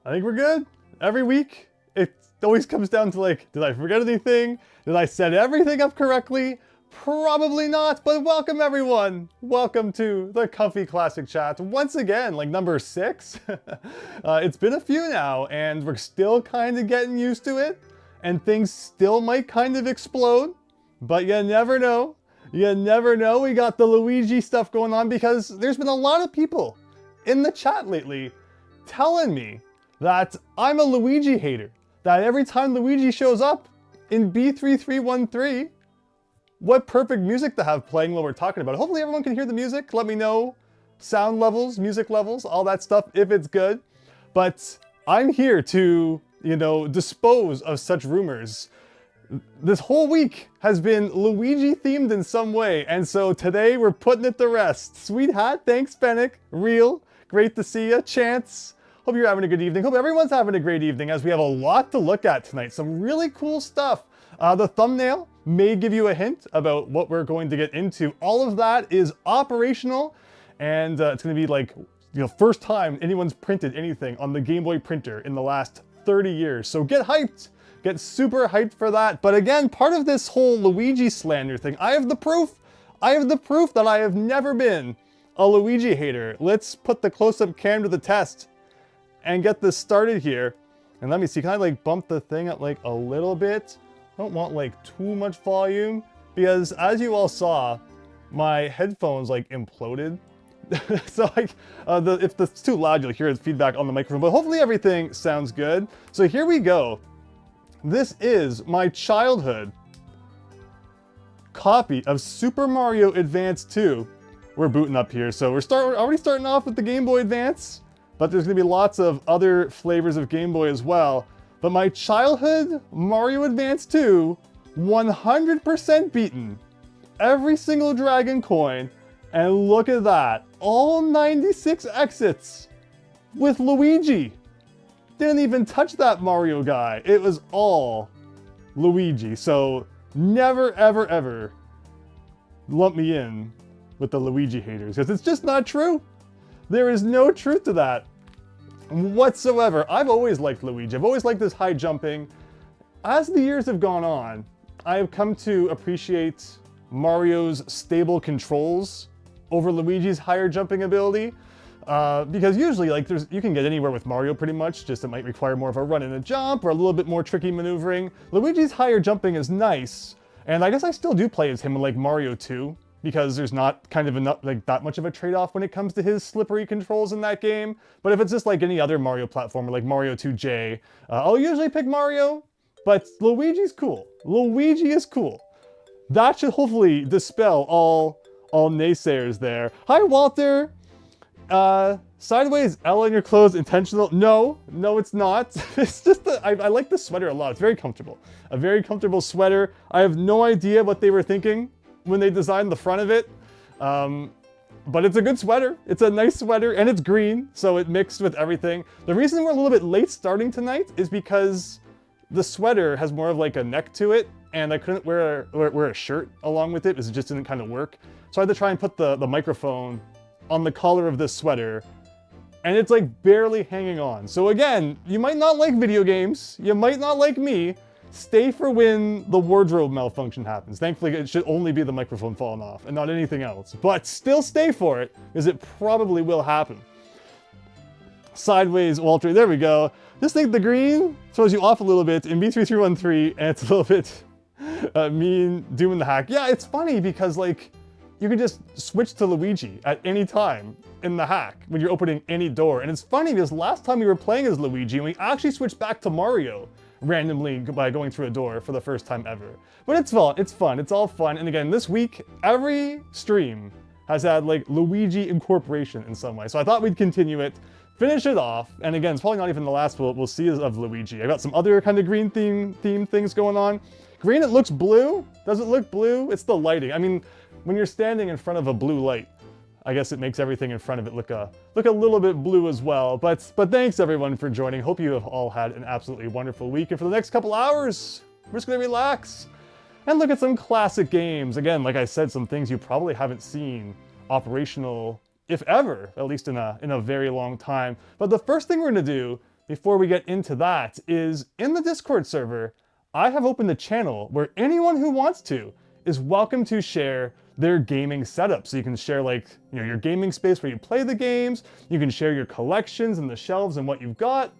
I think we're good. Every week, it always comes down to like, did I forget anything? Did I set everything up correctly? Probably not, but welcome everyone. Welcome to the Comfy Classic Chat. Once again, like number 6. It's been a few now, and we're still kind of getting used to it, and things still might kind of explode, but you never know. You never know. We got the Luigi stuff going on because there's been a lot of people in the chat lately telling me that I'm a Luigi hater. That every time Luigi shows up in B3313, what perfect music to have playing while we're talking about it. Hopefully everyone can hear the music. Let me know sound levels, music levels, all that stuff if it's good. But I'm here to, you know, dispose of such rumors. This whole week has been Luigi themed in some way, and so today we're putting it to rest. Sweet hat, thanks Fennec. Real, great to see ya. Chance, hope you're having a good evening. Hope everyone's having a great evening as we have a lot to look at tonight. Some really cool stuff. The thumbnail may give you a hint about what we're going to get into. All of that is operational, and it's going to be like, you know, first time anyone's printed anything on the Game Boy printer in the last 30 years. So get hyped, get super hyped for that. But again, part of this whole Luigi slander thing, I have the proof. I have the proof that I have never been a Luigi hater. Let's put the close-up cam to the test and get this started here. And let me see, can I like bump the thing up like a little bit? I don't want like too much volume because as you all saw, my headphones like imploded. So like, if it's too loud, you'll hear its feedback on the microphone, but hopefully everything sounds good. So here we go. This is my childhood copy of Super Mario Advance 2. We're booting up here, so we're already starting off with the Game Boy Advance, but there's gonna be lots of other flavors of Game Boy as well. But my childhood Mario Advance 2, 100% beaten. Every single dragon coin, and look at that. All 96 exits with Luigi. Didn't even touch that Mario guy. It was all Luigi. So never, ever, ever lump me in with the Luigi haters, because it's just not true. There is no truth to that whatsoever. I've always liked Luigi. I've always liked this high jumping. As the years have gone on, I have come to appreciate Mario's stable controls over Luigi's higher jumping ability. Because usually, like, you can get anywhere with Mario pretty much, just it might require more of a run and a jump or a little bit more tricky maneuvering. Luigi's higher jumping is nice, and I guess I still do play as him in like Mario 2, because there's not kind of enough, like that much of a trade-off when it comes to his slippery controls in that game. But if it's just like any other Mario platformer, like Mario 2J, I'll usually pick Mario, but Luigi's cool. Luigi is cool. That should hopefully dispel all naysayers there. Hi, Walter. Sideways L in your clothes intentional? No, it's not. It's just that I like the sweater a lot. It's very comfortable. A very comfortable sweater. I have no idea what they were thinking when they designed the front of it. But it's a good sweater. It's a nice sweater, and it's green, so it mixed with everything. The reason we're a little bit late starting tonight is because the sweater has more of like a neck to it, and I couldn't wear a shirt along with it because it just didn't kind of work. So I had to try and put the microphone on the collar of this sweater, and it's like barely hanging on. So again, you might not like video games, you might not like me, stay for when the wardrobe malfunction happens. Thankfully, it should only be the microphone falling off and not anything else. But still stay for it, because it probably will happen. Sideways Walter, there we go. Just think the green throws you off a little bit in B3313, and it's a little bit mean doing the hack. Yeah, it's funny because like you can just switch to Luigi at any time in the hack when you're opening any door. And it's funny because last time we were playing as Luigi, we actually switched back to Mario randomly by going through a door for the first time ever. But it's fun, it's all fun. And again, this week, every stream has had like Luigi incorporation in some way. So I thought we'd continue it, finish it off. And again, it's probably not even the last we'll see of Luigi. I got some other kind of green theme things going on. Green, it looks blue. Does it look blue? It's the lighting. I mean, when you're standing in front of a blue light, I guess it makes everything in front of it look a little bit blue as well. But thanks everyone for joining. Hope you have all had an absolutely wonderful week. And for the next couple hours, we're just gonna relax and look at some classic games. Again, like I said, some things you probably haven't seen operational, if ever, at least in a very long time. But the first thing we're gonna do before we get into that is in the Discord server, I have opened a channel where anyone who wants to is welcome to share their gaming setup. So you can share like, your gaming space where you play the games, you can share your collections and the shelves and what you've got.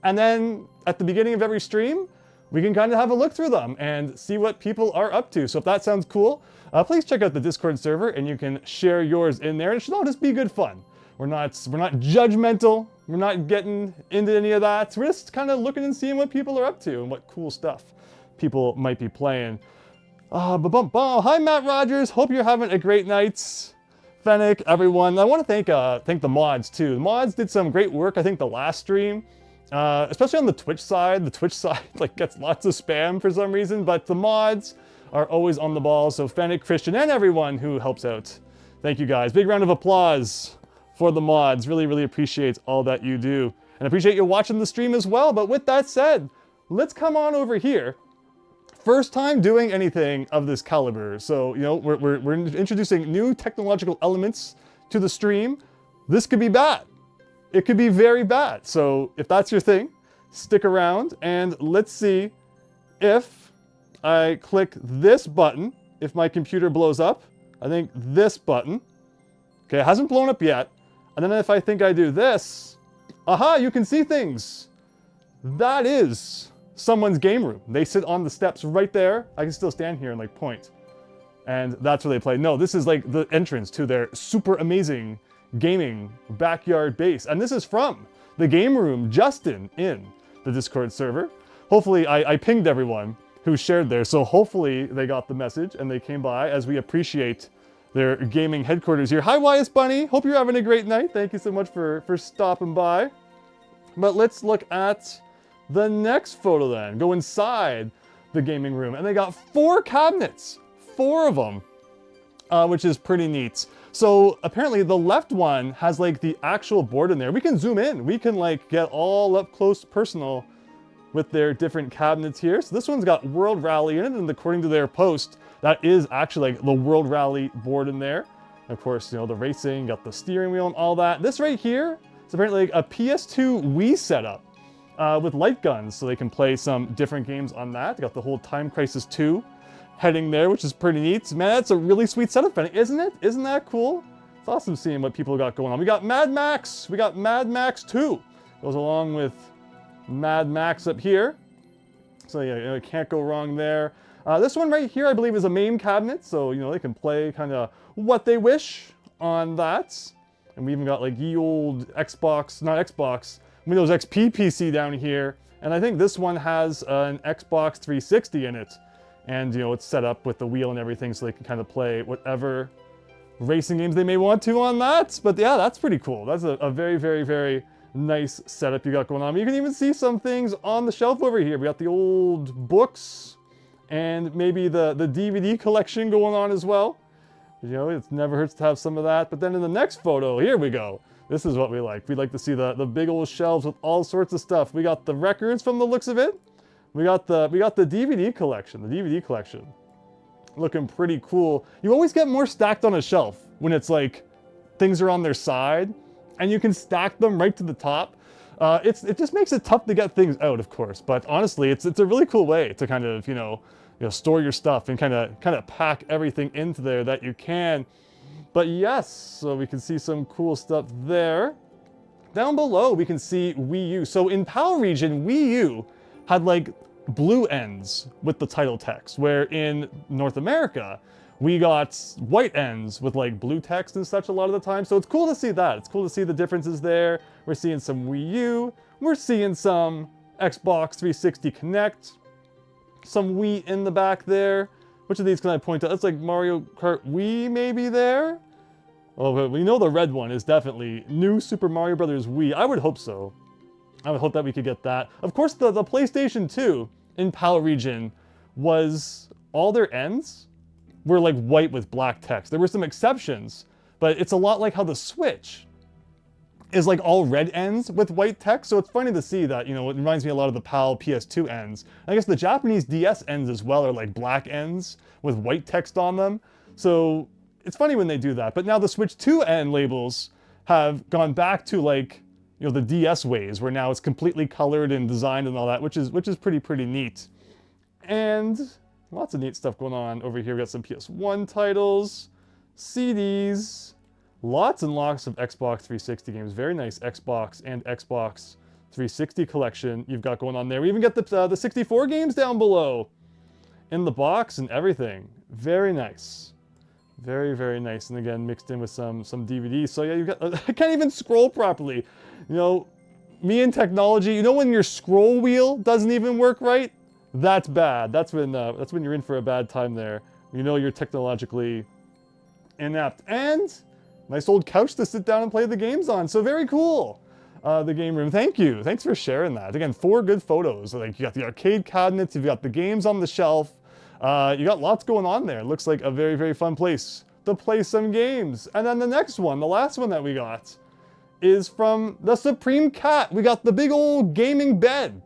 And then at the beginning of every stream, we can kind of have a look through them and see what people are up to. So if that sounds cool, please check out the Discord server and you can share yours in there. And it should all just be good fun. We're not judgmental. We're not getting into any of that. We're just kind of looking and seeing what people are up to and what cool stuff people might be playing. Hi Matt Rogers, hope you're having a great night. Fennec, everyone. I want to thank the mods too. The mods did some great work, I think, the last stream. Especially on the Twitch side. The Twitch side like gets lots of spam for some reason, but the mods are always on the ball. So Fennec, Christian, and everyone who helps out. Thank you guys. Big round of applause for the mods. Really, really appreciate all that you do. And appreciate you watching the stream as well. But with that said, let's come on over here. First time doing anything of this caliber. So, we're introducing new technological elements to the stream. This could be bad. It could be very bad. So if that's your thing, stick around and let's see if I click this button, if my computer blows up. I think this button. Okay, it hasn't blown up yet. And then if I think I do this, aha, you can see things. That is someone's game room. They sit on the steps right there. I can still stand here and like point. And that's where they play. No, this is like the entrance to their super amazing gaming backyard base. And this is from the game room, Justin, in the Discord server. Hopefully, I pinged everyone who shared there. So hopefully they got the message and they came by as we appreciate their gaming headquarters here. Hi, Wyas Bunny. Hope you're having a great night. Thank you so much for stopping by. But let's look at the next photo then. Go inside the gaming room. And they got 4 cabinets. 4 of them, which is pretty neat. So apparently the left one has like the actual board in there. We can zoom in. We can like get all up close personal with their different cabinets here. So this one's got World Rally in it, and according to their post, that is actually like the World Rally board in there. And of course, the racing, got the steering wheel and all that. This right here is apparently like a PS2 Wii setup with light guns, so they can play some different games on that. They got the whole Time Crisis 2 heading there, which is pretty neat. Man, that's a really sweet setup, isn't it? Isn't that cool? It's awesome seeing what people got going on. We got Mad Max. We got Mad Max 2. Goes along with Mad Max up here. So yeah, can't go wrong there. This one right here, I believe, is a main cabinet. So, they can play kind of what they wish on that. And we even got like ye old Windows XP PC down here. And I think this one has an Xbox 360 in it. And, it's set up with the wheel and everything so they can kind of play whatever racing games they may want to on that. But yeah, that's pretty cool. That's a very, very, very nice setup you got going on. You can even see some things on the shelf over here. We got the old books and maybe the DVD collection going on as well. It never hurts to have some of that. But then in the next photo, here we go. This is what we like. We like to see the big old shelves with all sorts of stuff. We got the records from the looks of it. We got the DVD collection. The DVD collection looking pretty cool. You always get more stacked on a shelf when it's like things are on their side, and you can stack them right to the top. It just makes it tough to get things out, of course. But honestly, it's a really cool way to kind of, store your stuff and kind of pack everything into there that you can. But yes, so we can see some cool stuff there. Down below, we can see Wii U. So in PAL region, Wii U had like blue ends with the title text, where in North America, we got white ends with like blue text and such a lot of the time. So it's cool to see that. It's cool to see the differences there. We're seeing some Wii U. We're seeing some Xbox 360 Connect. Some Wii in the back there. Which of these can I point out? That's like Mario Kart Wii maybe there? Well, we know the red one is definitely new Super Mario Bros. Wii. I would hope so. I would hope that we could get that. Of course, the PlayStation 2 in PAL region was all their ends were like white with black text. There were some exceptions, but it's a lot like how the Switch is like all red ends with white text. So it's funny to see that, it reminds me a lot of the PAL PS2 ends. I guess the Japanese DS ends as well are like black ends with white text on them. So it's funny when they do that. But now the Switch 2 end labels have gone back to like, the DS ways, where now it's completely colored and designed and all that, which is pretty neat. And lots of neat stuff going on over here. We got some PS1 titles, CDs, lots and lots of Xbox 360 games. Very nice Xbox and Xbox 360 collection you've got going on there. We even got the 64 games down below in the box and everything. Very nice. Very, very nice. And again, mixed in with some DVDs. So yeah, you've got, I can't even scroll properly. Me and technology, when your scroll wheel doesn't even work right? That's bad. That's when you're in for a bad time there. You're technologically inept. And nice old couch to sit down and play the games on. So very cool. The game room. Thank you. Thanks for sharing that. Again, 4 good photos. Like you got the arcade cabinets, you've got the games on the shelf. You got lots going on there. It looks like a very, very fun place to play some games. And then the next one, the last one that we got, is from the Supreme Cat. We got the big old gaming bed.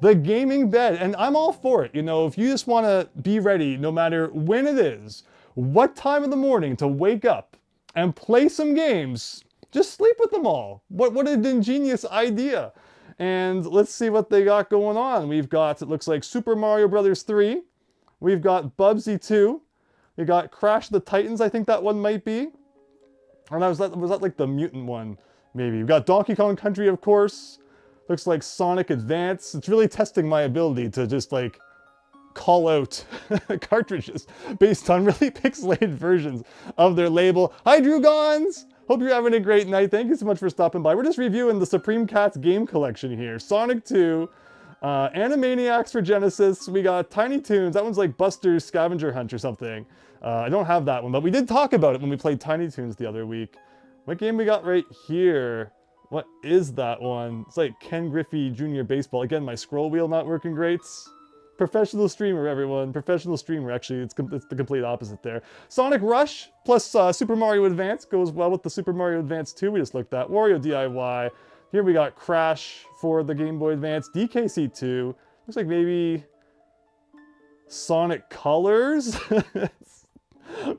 The gaming bed. And I'm all for it. If you just want to be ready, no matter when it is, what time of the morning to wake up and play some games, just sleep with them all. What an ingenious idea. And let's see what they got going on. We've got, it looks like Super Mario Bros. 3. We've got Bubsy 2. We got Crash the Titans, I think that one might be. Or was that like the mutant one, maybe. We've got Donkey Kong Country, of course. Looks like Sonic Advance. It's really testing my ability to just like call out cartridges based on really pixelated versions of their label. Hi, Drugons! Hope you're having a great night. Thank you so much for stopping by. We're just reviewing the Supreme Cat's game collection here. Sonic 2. Animaniacs for Genesis. We got Tiny Toons. That one's like Buster's Scavenger Hunt or something. I don't have that one, but we did talk about it when we played Tiny Toons the other week. What game we got right here? What is that one? It's like Ken Griffey Jr. Baseball. Again, my scroll wheel not working great. Professional streamer, everyone. Professional streamer. Actually, it's the complete opposite there. Sonic Rush plus Super Mario Advance goes well with the Super Mario Advance 2 we just looked at. Wario DIY. Here we got Crash for the Game Boy Advance, DKC2. Looks like maybe Sonic Colors.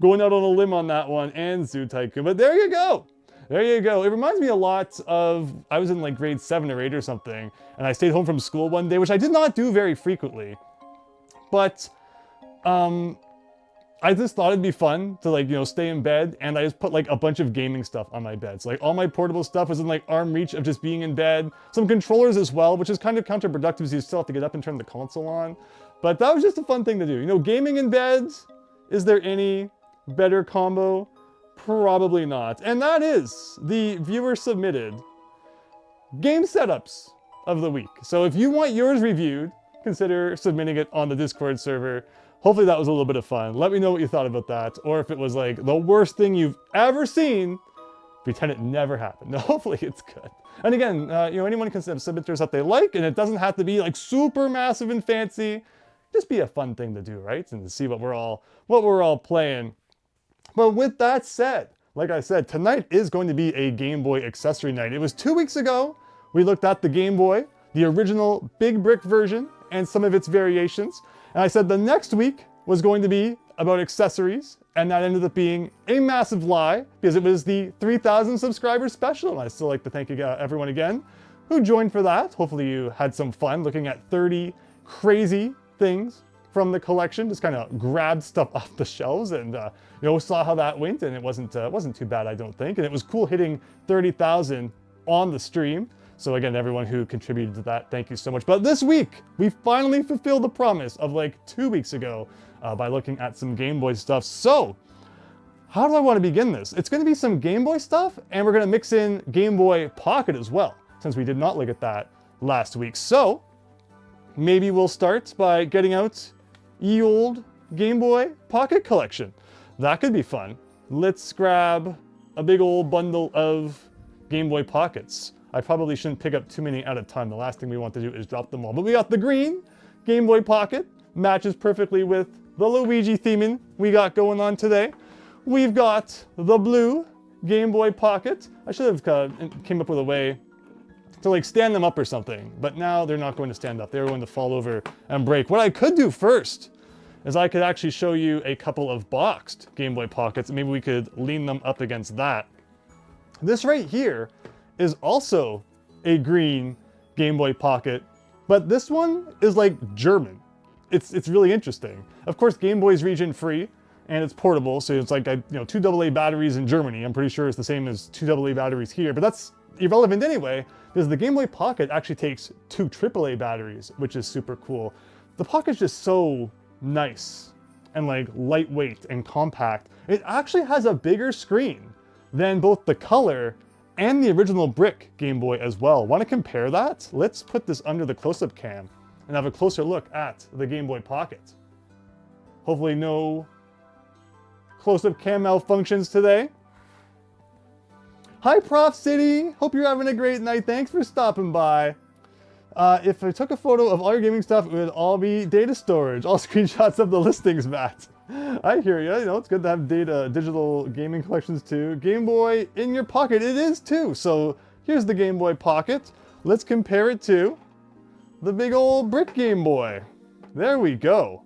Going out on a limb on that one, and Zoo Tycoon. But there you go. There you go. It reminds me a lot of, I was in like grade 7 or 8 or something, and I stayed home from school one day, which I did not do very frequently. But I just thought it'd be fun to stay in bed, and I just put like a bunch of gaming stuff on my bed. So like all my portable stuff was in like arm reach of just being in bed. Some controllers as well, which is kind of counterproductive because you still have to get up and turn the console on. But that was just a fun thing to do. Gaming in bed, is there any better combo? Probably not. And that is the viewer submitted game setups of the week. So if you want yours reviewed, consider submitting it on the Discord server. Hopefully that was a little bit of fun. Let me know what you thought about that. Or if it was like the worst thing you've ever seen, pretend it never happened. Hopefully it's good. And again, anyone can submit theirs that they like, and it doesn't have to be like super massive and fancy. Just be a fun thing to do, right? And to see what we're all playing. But with that said, like I said, tonight is going to be a Game Boy accessory night. It was 2 weeks ago we looked at the Game Boy, the original big brick version, and some of its variations. And I said the next week was going to be about accessories, and that ended up being a massive lie because it was the 3,000 subscriber special. And I still like to thank you everyone again who joined for that. Hopefully you had some fun looking at 30 crazy things from the collection. Just kind of grabbed stuff off the shelves and saw how that went, and it wasn't too bad, I don't think. And it was cool hitting 30,000 on the stream. So again, everyone who contributed to that, thank you so much. But this week, we finally fulfilled the promise of like 2 weeks ago by looking at some Game Boy stuff. So how do I want to begin this? It's going to be some Game Boy stuff, and we're going to mix in Game Boy Pocket as well, since we did not look at that last week. So maybe we'll start by getting out ye old Game Boy Pocket collection. That could be fun. Let's grab a big old bundle of Game Boy Pockets. I probably shouldn't pick up too many at a time. The last thing we want to do is drop them all. But we got the green Game Boy Pocket. Matches perfectly with the Luigi theming we got going on today. We've got the blue Game Boy Pocket. I should have came up with a way to like stand them up or something. But now they're not going to stand up. They're going to fall over and break. What I could do first is I could actually show you a couple of boxed Game Boy Pockets. Maybe we could lean them up against that. This right here is also a green Game Boy Pocket, but this one is like German. It's really interesting. Of course, Game Boy's region free and it's portable, so it's like 2 AA batteries in Germany. I'm pretty sure it's the same as 2 AA batteries here, but that's irrelevant anyway, because the Game Boy Pocket actually takes 2 AAA batteries, which is super cool. The Pocket's just so nice and like lightweight and compact. It actually has a bigger screen than both the color and the original brick Game Boy as well. Want to compare that? Let's put this under the close-up cam and have a closer look at the Game Boy Pocket. Hopefully no close-up cam malfunctions today. Hi Prof City, hope you're having a great night. Thanks for stopping by. If I took a photo of all your gaming stuff, it would all be data storage. All screenshots of the listings, Matt. I hear you. It's good to have digital gaming collections too. Game Boy in your pocket, it is too. So here's the Game Boy Pocket. Let's compare it to the big old brick Game Boy. There we go.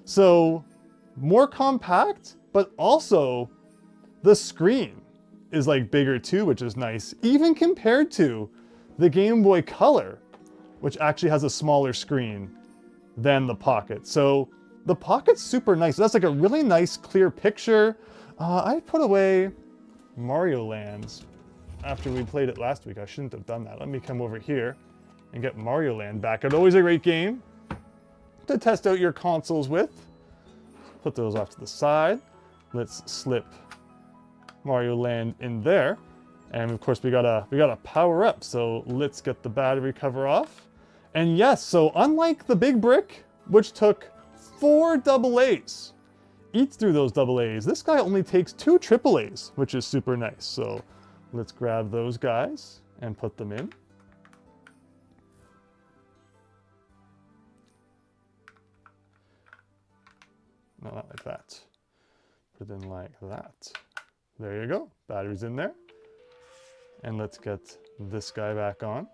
So more compact, but also the screen is like bigger too, which is nice. Even compared to the Game Boy Color, which actually has a smaller screen than the Pocket. So the Pocket's super nice. That's like a really nice clear picture. I put away Mario Lands after we played it last week. I shouldn't have done that. Let me come over here and get Mario Land back. It's always a great game to test out your consoles with. Put those off to the side. Let's slip Mario Land in there. And of course we gotta power up. So let's get the battery cover off. And yes, so unlike the big brick, which took 4 AA's, eats through those AA's, this guy only takes 2 AA's, which is super nice. So let's grab those guys and put them in. No, not like that. Put it in like that. There you go. Battery's in there. And let's get this guy back on.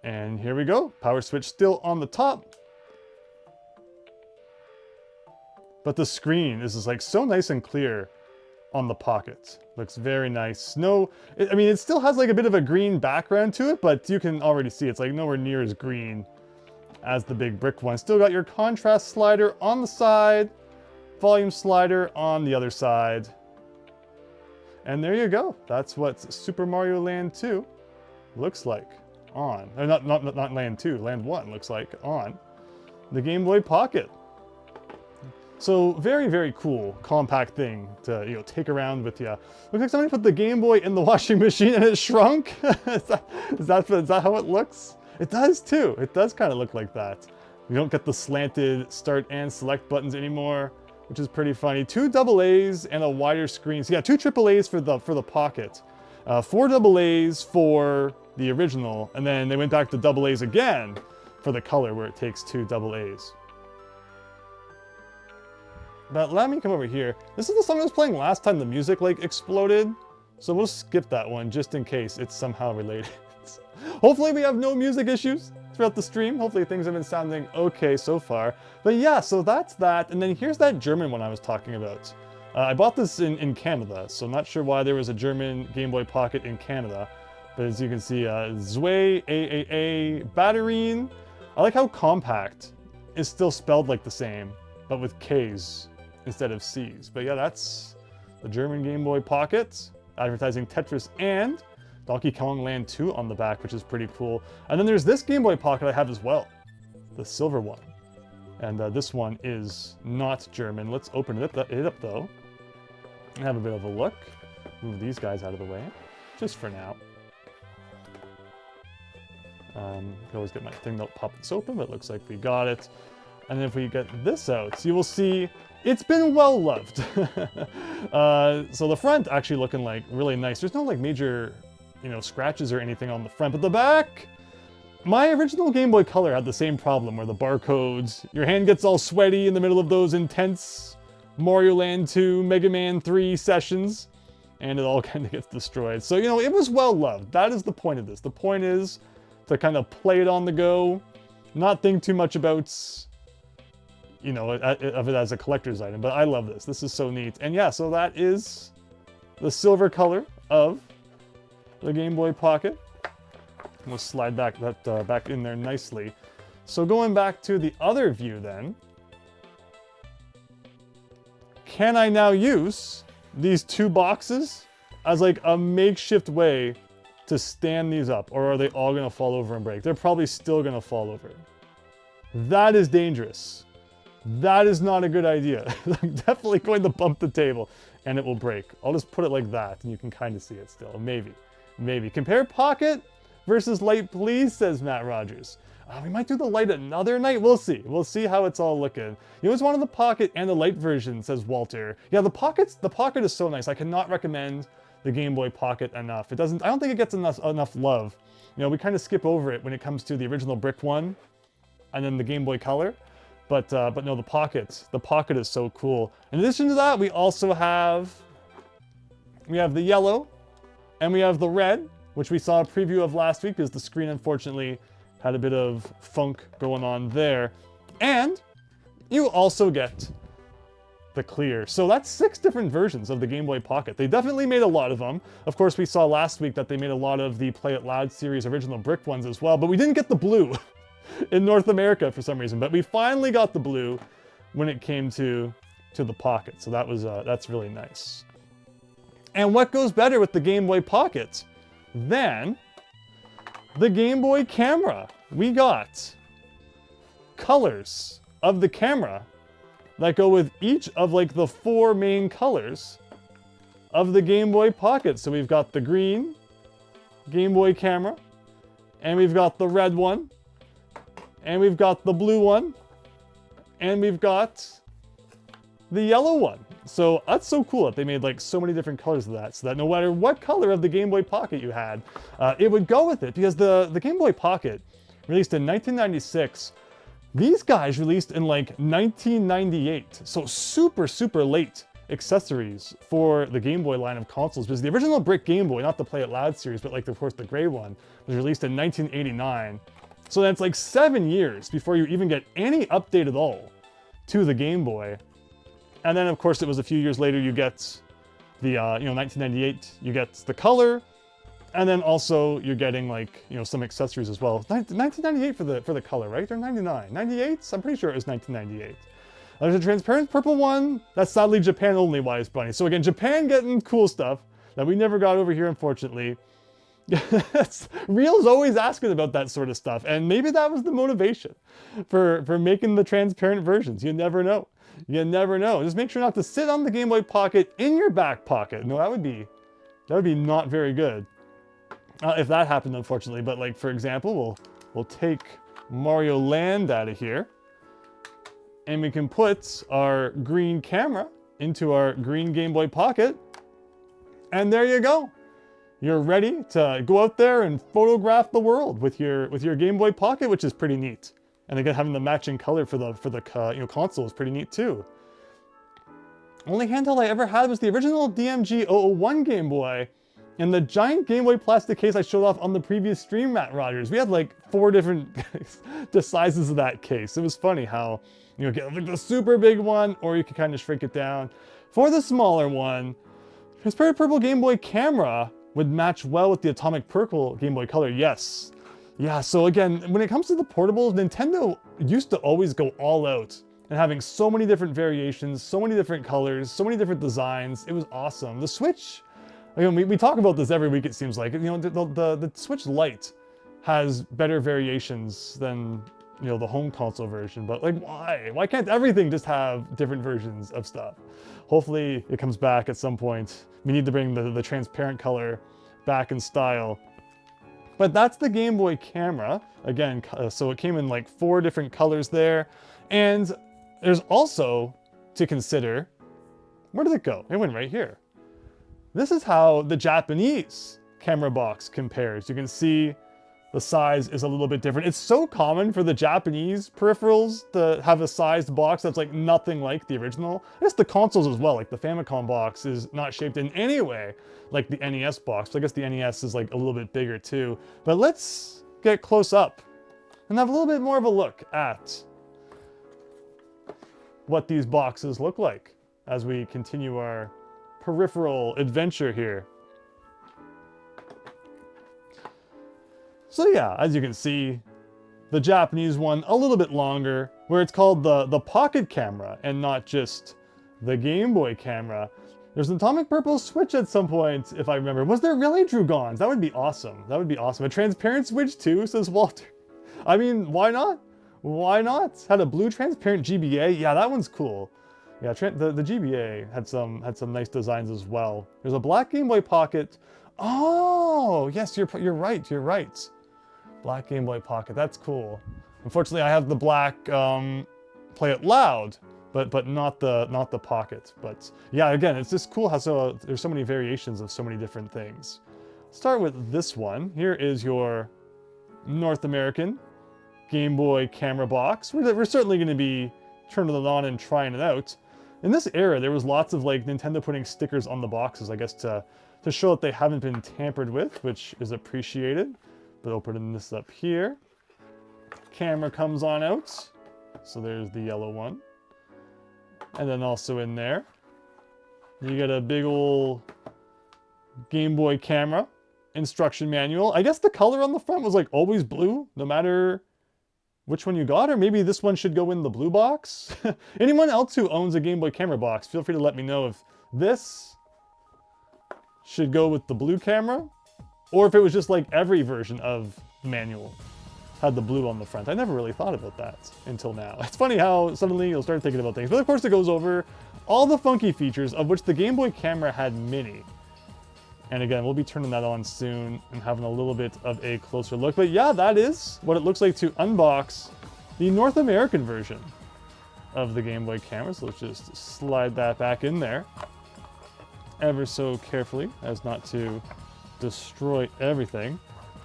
And here we go. Power switch still on the top. But the screen is just like so nice and clear on the Pocket. Looks very nice. I mean, it still has like a bit of a green background to it, but you can already see it's like nowhere near as green as the big brick one. Still got your contrast slider on the side, volume slider on the other side. And there you go. That's what Super Mario Land 2 looks like on, or not Land 2, Land 1 looks like on the Game Boy Pocket. So very, very cool, compact thing to take around with you. Looks like somebody put the Game Boy in the washing machine and it shrunk. Is that how it looks? It does too. It does kind of look like that. We don't get the slanted start and select buttons anymore, which is pretty funny. 2 AA's and a wider screen. So yeah, 2 AA's for the Pocket, 4 AA's for the original, and then they went back to AA's again for the Color, where it takes 2 AA's. But let me come over here. This is the song I was playing last time the music like exploded, so we'll skip that one just in case it's somehow related. Hopefully we have no music issues throughout the stream. Hopefully things have been sounding okay so far. But yeah, so that's that. And then here's that German one I was talking about. I bought this in Canada, so I'm not sure why there was a German Game Boy Pocket in Canada. But as you can see, Zwei, AAA, Batterine. I like how compact is still spelled like the same, but with K's instead of C's. But yeah, that's the German Game Boy Pocket, advertising Tetris and Donkey Kong Land 2 on the back, which is pretty cool. And then there's this Game Boy Pocket I have as well, the silver one. And this one is not German. Let's open it up though, and have a bit of a look. Move these guys out of the way, just for now. Can always get my thing that'll pop this open, but it looks like we got it. And then if we get this out, you will see it's been well loved. So the front actually looking like really nice. There's no like major, you know, scratches or anything on the front, but the back, my original Game Boy Color had the same problem where the barcodes, your hand gets all sweaty in the middle of those intense Mario Land 2, Mega Man 3 sessions, and it all kind of gets destroyed. So, you know, it was well loved. That is the point of this. The point is to kind of play it on the go, not think too much about, you know, of it as a collector's item. But I love this. This is so neat. And yeah, so that is the silver color of the Game Boy Pocket. We'll slide back in there nicely. So going back to the other view then, can I now use these two boxes as like a makeshift way to stand these up, or are they all gonna fall over and break? They're probably still gonna fall over. That is dangerous. That is not a good idea. I'm definitely going to bump the table and it will break. I'll just put it like that and you can kind of see it still. Maybe. Compare Pocket versus Light, please, says Matt Rogers. We might do the Light another night. We'll see. We'll see how it's all looking. You always wanted the Pocket and the Light version, says Walter. Yeah, the Pocket is so nice. I cannot recommend the Game Boy Pocket enough. I don't think it gets enough love. You know, we kind of skip over it when it comes to the original brick one and then the Game Boy Color. But no, the Pocket is so cool. In addition to that, we also have the yellow and we have the red, which we saw a preview of last week because the screen unfortunately had a bit of funk going on there. And you also get the clear. So that's 6 different versions of the Game Boy Pocket. They definitely made a lot of them. Of course, we saw last week that they made a lot of the Play It Loud series original brick ones as well, but we didn't get the blue in North America for some reason. But we finally got the blue when it came to the Pocket. So that was that's really nice. And what goes better with the Game Boy Pocket than the Game Boy camera? We got colors of the camera that go with each of like the 4 main colors of the Game Boy Pocket. So we've got the green Game Boy camera, and we've got the red one, and we've got the blue one, and we've got the yellow one. So that's so cool that they made like so many different colors of that, so that no matter what color of the Game Boy Pocket you had, it would go with it. Because the Game Boy Pocket, released in 1996, these guys released in like 1998. So super late accessories for the Game Boy line of consoles, because the original brick Game Boy, not the Play It Loud series, but like of course the gray one, was released in 1989. So that's like 7 years before you even get any update at all to the Game Boy. And then of course it was a few years later you get the 1998, you get the color, and then also you're getting like, you know, some accessories as well. 1998 for the color, right? Or 99? 98? I'm pretty sure it was 1998. There's a transparent purple one. That's sadly Japan only, Wise Bunny. So again, Japan getting cool stuff that we never got over here, unfortunately. Real's always asking about that sort of stuff, and maybe that was the motivation for making the transparent versions. You never know. You never know. Just make sure not to sit on the Game Boy Pocket in your back pocket. No, that would be not very good if that happened, unfortunately. But like, for example, we'll take Mario Land out of here, and we can put our green camera into our green Game Boy Pocket, and there you go. You're ready to go out there and photograph the world with your Game Boy Pocket, which is pretty neat. And again, having the matching color for the console is pretty neat too. Only handheld I ever had was the original DMG 001 Game Boy, and the giant Game Boy plastic case I showed off on the previous stream, Matt Rogers. We had like 4 different the sizes of that case. It was funny how you get like the super big one, or you could kind of shrink it down. For the smaller one, transparent purple Game Boy camera. would match well with the Atomic Purple Game Boy Color. Yes. Yeah, so again, when it comes to the portables, Nintendo used to always go all out and having so many different variations, so many different colors, so many different designs. It was awesome. The Switch, again, we talk about this every week, it seems like. You know, the Switch Lite has better variations than, you know, the home console version, but like, why? Why can't everything just have different versions of stuff? Hopefully it comes back at some point. We need to bring the transparent color back in style. But that's the Game Boy camera. Again, so it came in like 4 different colors there. And there's also to consider, where did it go? It went right here. This is how the Japanese camera box compares. You can see the size is a little bit different. It's so common for the Japanese peripherals to have a sized box that's like nothing like the original. I guess the consoles as well, like the Famicom box is not shaped in any way like the NES box. I guess the NES is like a little bit bigger too. But let's get close up and have a little bit more of a look at what these boxes look like as we continue our peripheral adventure here. So yeah, as you can see, the Japanese one a little bit longer, where it's called the Pocket Camera and not just the Game Boy camera. There's an Atomic Purple Switch at some point, if I remember. Was there really, Drugons? That would be awesome. That would be awesome. A transparent Switch too, says Walter. I mean, why not? Why not? Had a blue transparent GBA. Yeah, that one's cool. Yeah, the GBA had some nice designs as well. There's a black Game Boy Pocket. Oh, yes, you're right. You're right. Black Game Boy Pocket, that's cool. Unfortunately, I have the black Play It Loud, but not the Pocket. But yeah, again, it's just cool how there's so many variations of so many different things. Start with this one. Here is your North American Game Boy camera box. We're certainly going to be turning it on and trying it out. In this era, there was lots of like Nintendo putting stickers on the boxes, I guess, to show that they haven't been tampered with, which is appreciated. But opening this up here, camera comes on out. So there's the yellow one. And then also in there, you get a big old Game Boy camera instruction manual. I guess the color on the front was like always blue, no matter which one you got, or maybe this one should go in the blue box. Anyone else who owns a Game Boy camera box, feel free to let me know if this should go with the blue camera, or if it was just like every version of manual had the blue on the front. I never really thought about that until now. It's funny how suddenly you'll start thinking about things. But of course it goes over all the funky features, of which the Game Boy camera had many. And again, we'll be turning that on soon and having a little bit of a closer look. But yeah, that is what it looks like to unbox the North American version of the Game Boy camera. So let's just slide that back in there ever so carefully as not to destroy everything.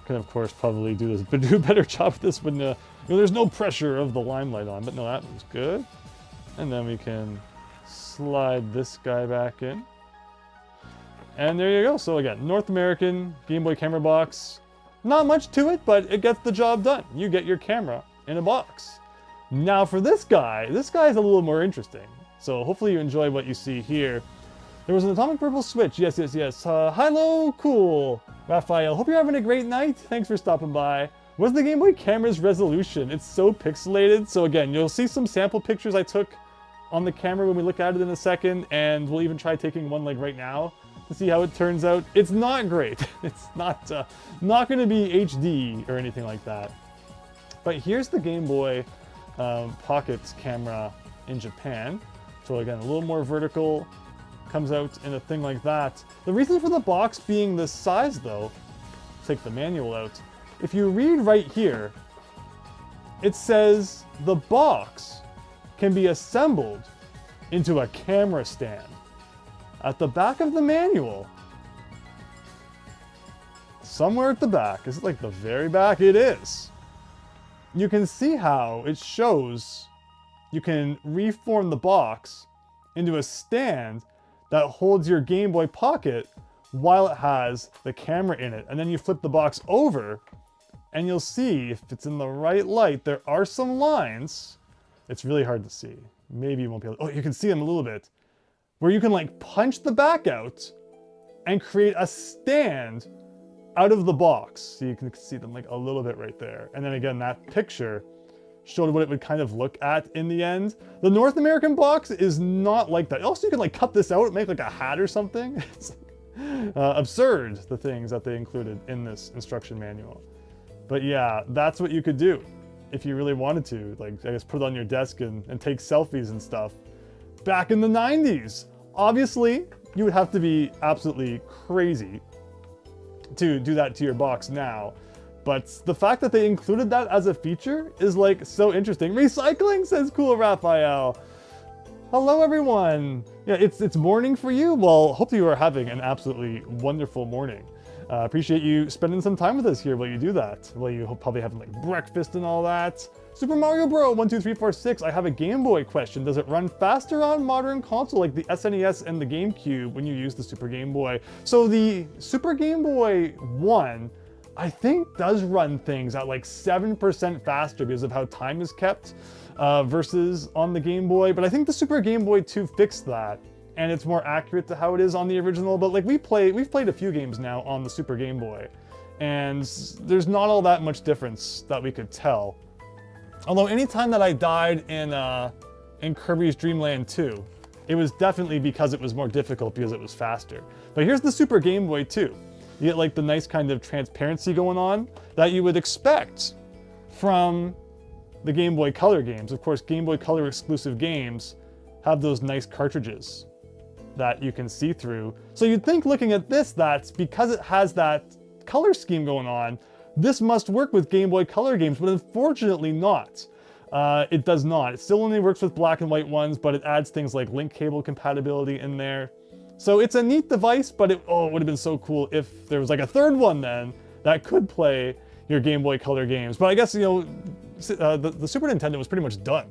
Can of course probably do a better job with this when you know, there's no pressure of the limelight on. But no, that was good. And then we can slide this guy back in. And there you go. So again, North American Game Boy camera box. Not much to it, but it gets the job done. You get your camera in a box. Now for this guy is a little more interesting. So hopefully you enjoy what you see here. There was an Atomic Purple Switch. Yes. Hello, cool. Raphael, hope you're having a great night. Thanks for stopping by. What's the Game Boy camera's resolution? It's so pixelated. So again, you'll see some sample pictures I took on the camera when we look at it in a second, and we'll even try taking one like right now to see how it turns out. It's not great. It's not going to be HD or anything like that. But here's the Game Boy Pocket camera in Japan. So again, a little more vertical. Comes out in a thing like that. The reason for the box being this size though, take the manual out. If you read right here, it says the box can be assembled into a camera stand. At the back of the manual, somewhere at the back, is it like the very back? It is. You can see how it shows you can reform the box into a stand that holds your Game Boy Pocket while it has the camera in it. And then you flip the box over and you'll see, if it's in the right light, there are some lines. It's really hard to see. Maybe you won't be able to, oh, you can see them a little bit, where you can like punch the back out and create a stand out of the box. So you can see them like a little bit right there. And then again, that picture showed what it would kind of look at in the end. The North American box is not like that. Also, you can like cut this out and make like a hat or something. It's absurd, the things that they included in this instruction manual. But yeah, that's what you could do if you really wanted to. Like, I guess put it on your desk and take selfies and stuff. Back in the 90s, obviously, you would have to be absolutely crazy to do that to your box now. But the fact that they included that as a feature is like so interesting. Recycling, says Cool Raphael. Hello everyone. Yeah, it's morning for you. Well, hope you are having an absolutely wonderful morning. Appreciate you spending some time with us here while you do that. While you probably having like breakfast and all that. Super Mario Bro 12346. I have a Game Boy question. Does it run faster on modern console like the SNES and the GameCube when you use the Super Game Boy? So the Super Game Boy 1, I think, does run things at like 7% faster because of how time is kept versus on the Game Boy. But I think the Super Game Boy 2 fixed that, and it's more accurate to how it is on the original. But like we've played a few games now on the Super Game Boy, and there's not all that much difference that we could tell. Although anytime that I died in Kirby's Dream Land 2, it was definitely because it was more difficult because it was faster. But here's the Super Game Boy 2. You get like the nice kind of transparency going on that you would expect from the Game Boy Color games. Of course, Game Boy Color exclusive games have those nice cartridges that you can see through. So you'd think looking at this, that because it has that color scheme going on, this must work with Game Boy Color games, but unfortunately not. It does not. It still only works with black and white ones, but it adds things like link cable compatibility in there. So it's a neat device, but it would have been so cool if there was like a third one then that could play your Game Boy Color games. But I guess, you know, the Super Nintendo was pretty much done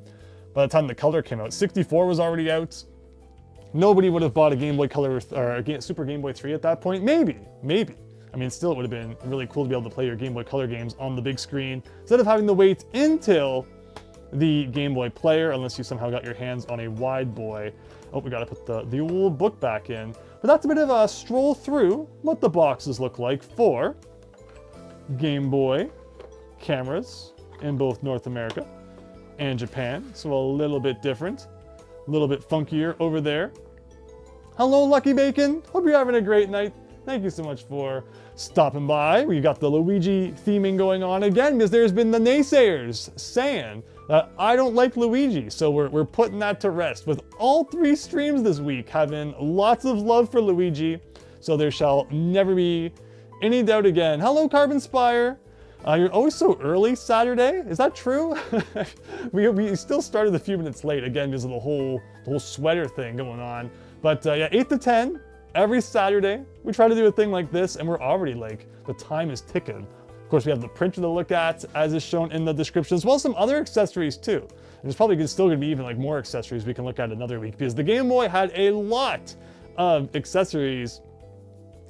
by the time the Color came out. 64 was already out. Nobody would have bought a Game Boy Color or a Super Game Boy 3 at that point. Maybe. I mean, still it would have been really cool to be able to play your Game Boy Color games on the big screen instead of having to wait until the Game Boy player, unless you somehow got your hands on a wide boy. Oh, we gotta put the old book back in. But that's a bit of a stroll through what the boxes look like for Game Boy cameras in both North America and Japan. So a little bit different, a little bit funkier over there. Hello, Lucky Bacon. Hope you're having a great night. Thank you so much for stopping by. We got the Luigi theming going on again because there's been the naysayers saying that I don't like Luigi. So we're putting that to rest with all 3 streams this week having lots of love for Luigi. So there shall never be any doubt again. Hello, Carbon Spire. You're always so early Saturday. Is that true? we still started a few minutes late again because of the whole sweater thing going on. But yeah, 8 to 10. Every Saturday, we try to do a thing like this, and we're already like, the time is ticking. Of course, we have the printer to look at, as is shown in the description, as well as some other accessories too. And there's probably still gonna be even like more accessories we can look at another week, because the Game Boy had a lot of accessories.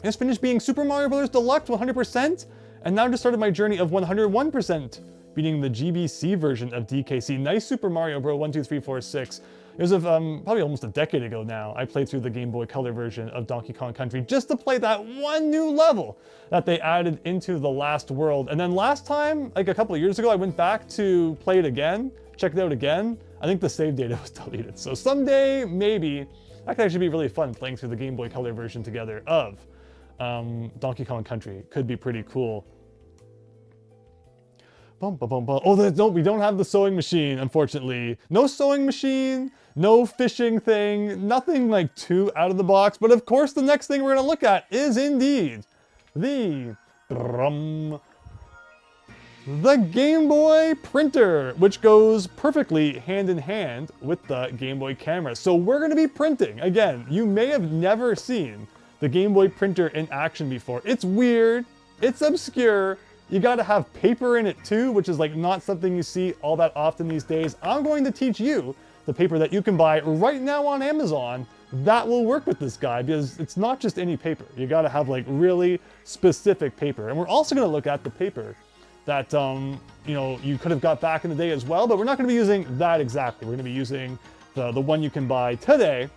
I just finished being Super Mario Bros. Deluxe 100%, and now just started my journey of 101%, beating the GBC version of DKC. Nice Super Mario Bros. 1, 2, 3, 4, 6. It was probably almost a decade ago now, I played through the Game Boy Color version of Donkey Kong Country just to play that one new level that they added into the last world. And then last time, like a couple of years ago, I went back to play it again, check it out again. I think the save data was deleted. So someday, maybe, that could actually be really fun playing through the Game Boy Color version together of Donkey Kong Country. Could be pretty cool. Bum, bum, bum, bum. Oh, no, we don't have the sewing machine, unfortunately. No sewing machine, no fishing thing, nothing like too out of the box. But of course, the next thing we're gonna look at is indeed the Game Boy printer, which goes perfectly hand in hand with the Game Boy camera. So we're gonna be printing. Again, you may have never seen the Game Boy printer in action before. It's weird, it's obscure. You gotta have paper in it too, which is like not something you see all that often these days. I'm going to teach you the paper that you can buy right now on Amazon that will work with this guy, because it's not just any paper. You gotta have like really specific paper. And we're also gonna look at the paper that you know, you could have got back in the day as well, but we're not gonna be using that exactly. We're gonna be using the one you can buy today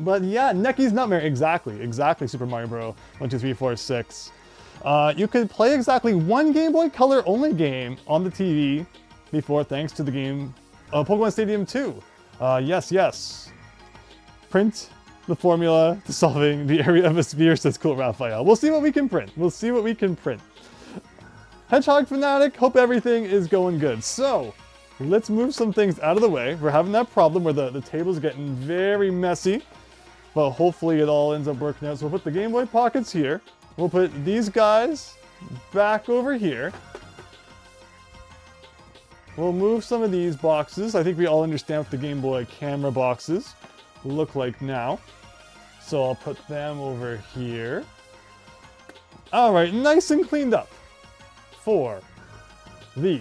But yeah, Necky's Nightmare, exactly Super Mario Bros. 1, 2, 3, 4, 6. You could play exactly one Game Boy Color only game on the TV before, thanks to the game Pokemon Stadium 2. Yes. Print the formula to solving the area of a sphere, says Cool Raphael. We'll see what we can print. Hedgehog Fanatic, hope everything is going good. So, let's move some things out of the way. We're having that problem where the table's getting very messy, but hopefully it all ends up working out. So we'll put the Game Boy Pockets here. We'll put these guys back over here. We'll move some of these boxes. I think we all understand what the Game Boy camera boxes look like now. So I'll put them over here. All right, nice and cleaned up for the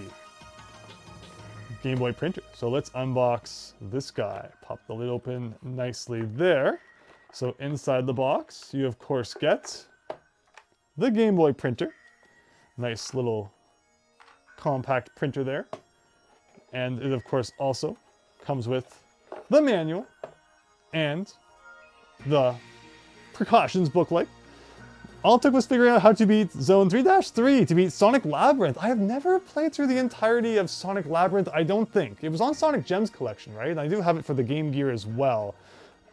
Game Boy printer. So let's unbox this guy. Pop the lid open nicely there. So inside the box, you of course get the Game Boy printer. Nice little compact printer there. And it of course also comes with the manual and the precautions booklet. All it took was figuring out how to beat Zone 3-3 to beat Sonic Labyrinth. I have never played through the entirety of Sonic Labyrinth, I don't think. It was on Sonic Gems collection, right? I do have it for the Game Gear as well.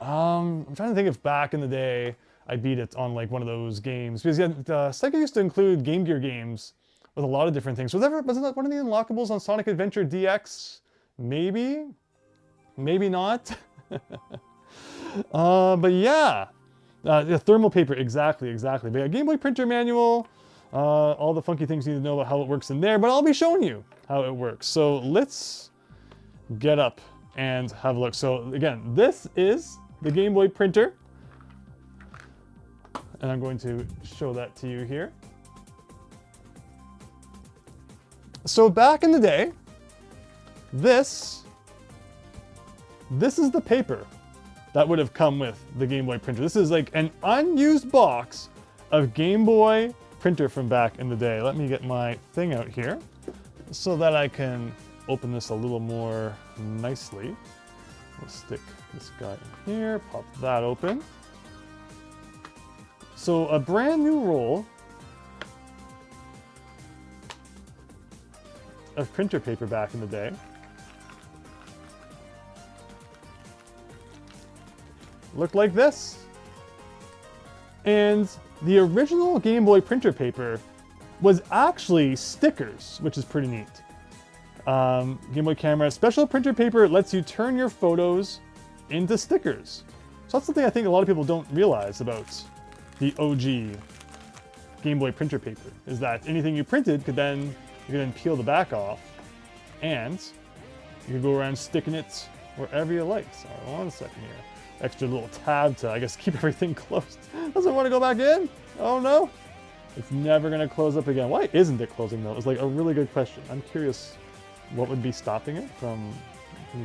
I'm trying to think if back in the day I beat it on like one of those games. Because yeah, Sega used to include Game Gear games with a lot of different things. Wasn't that one of the unlockables on Sonic Adventure DX? Maybe? Maybe not? But yeah. Thermal paper, exactly. But yeah, Game Boy printer manual, all the funky things you need to know about how it works in there, but I'll be showing you how it works. So let's get up and have a look. So again, this is the Game Boy printer, and I'm going to show that to you here. So back in the day, this is the paper that would have come with the Game Boy printer. This is like an unused box of Game Boy printer from back in the day. Let me get my thing out here so that I can open this a little more nicely. We'll stick this guy in here, pop that open. So a brand new roll of printer paper back in the day. Looked like this. And the original Game Boy printer paper was actually stickers, which is pretty neat. Game Boy camera, special printer paper lets you turn your photos into stickers. So that's something I think a lot of people don't realize about the OG Game Boy printer paper, is that anything you printed you could then peel the back off and you could go around sticking it wherever you like. So hold on a second here. Extra little tab to, I guess, keep everything closed. Doesn't want to go back in? Oh no. It's never going to close up again. Why isn't it closing though? It's like a really good question. I'm curious what would be stopping it from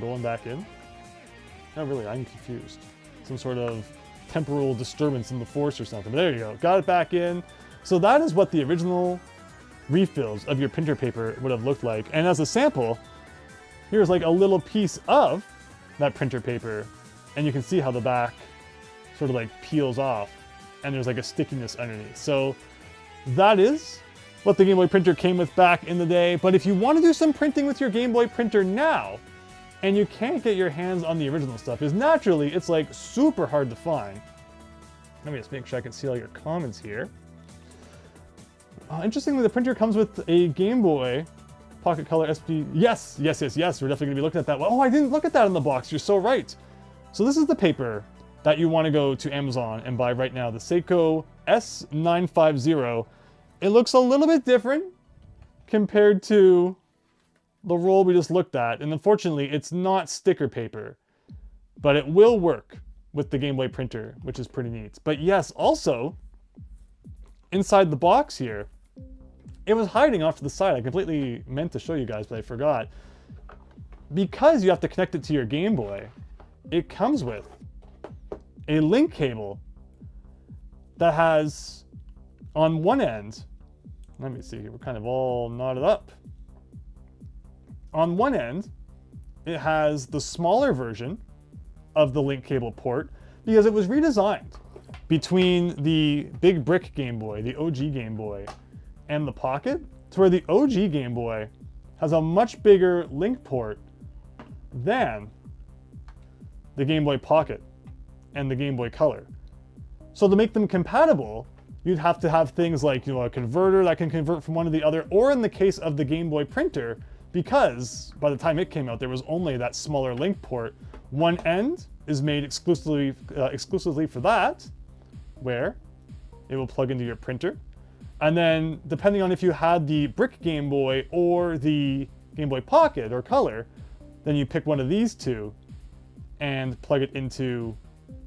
going back in. No, really, I'm confused. Some sort of temporal disturbance in the force or something. But there you go. Got it back in. So that is what the original refills of your printer paper would have looked like. And as a sample, here's like a little piece of that printer paper. And you can see how the back sort of like peels off and there's like a stickiness underneath. So that is what the Game Boy printer came with back in the day. But if you want to do some printing with your Game Boy printer now, and you can't get your hands on the original stuff, because naturally it's like super hard to find. Let me just make sure I can see all your comments here. Interestingly, the printer comes with a Game Boy Pocket Color SP. Yes. We're definitely going to be looking at that. Oh, I didn't look at that in the box. You're so right. So this is the paper that you want to go to Amazon and buy right now, the Seiko S950. It looks a little bit different compared to the roll we just looked at. And unfortunately, it's not sticker paper, but it will work with the Game Boy printer, which is pretty neat. But yes, also, inside the box here, it was hiding off to the side. I completely meant to show you guys, but I forgot. Because you have to connect it to your Game Boy, it comes with a link cable that has, on one end, let me see here, we're kind of all knotted up. On one end, it has the smaller version of the link cable port because it was redesigned between the big brick Game Boy, the OG Game Boy, and the Pocket, to where the OG Game Boy has a much bigger link port than the Game Boy Pocket and the Game Boy Color. So to make them compatible, you'd have to have things like, a converter that can convert from one to the other, or in the case of the Game Boy printer, because by the time it came out, there was only that smaller link port. One end is made exclusively for that, where it will plug into your printer. And then, depending on if you had the brick Game Boy or the Game Boy Pocket or Color, then you pick one of these two and plug it into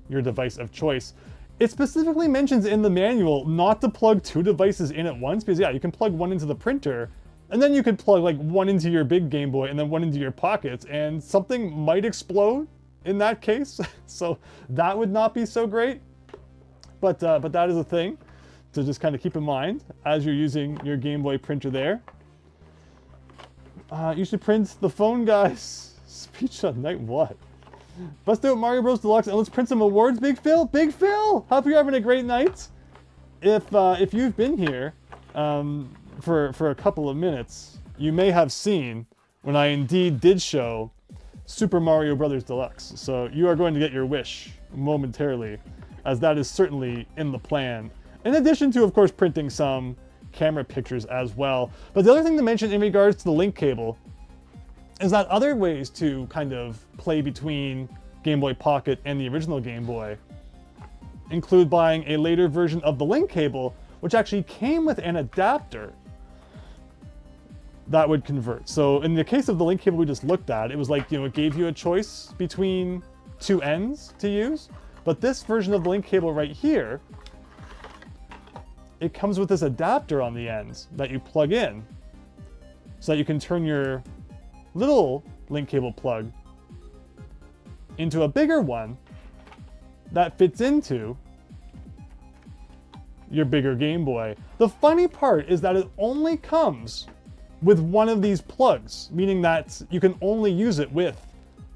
your device of choice. It specifically mentions in the manual not to plug two devices in at once, because you can plug one into the printer, and then you could plug like one into your big Game Boy and then one into your Pockets, and something might explode in that case. So that would not be so great. But that is a thing to just kind of keep in mind as you're using your Game Boy printer there. You should print the phone, guys. Speech on night what? Bust out Mario Bros. Deluxe and let's print some awards, Big Phil. Big Phil! Hope you're having a great night. If you've been here for a couple of minutes, you may have seen when I indeed did show Super Mario Bros. Deluxe. So you are going to get your wish momentarily, as that is certainly in the plan. In addition to, of course, printing some camera pictures as well. But the other thing to mention in regards to the link cable is that other ways to kind of play between Game Boy Pocket and the original Game Boy include buying a later version of the link cable, which actually came with an adapter that would convert. So in the case of the link cable we just looked at, it was like, it gave you a choice between two ends to use. But this version of the link cable right here, it comes with this adapter on the ends that you plug in so that you can turn your little link cable plug into a bigger one that fits into your bigger Game Boy. The funny part is that it only comes with one of these plugs, meaning that you can only use it with,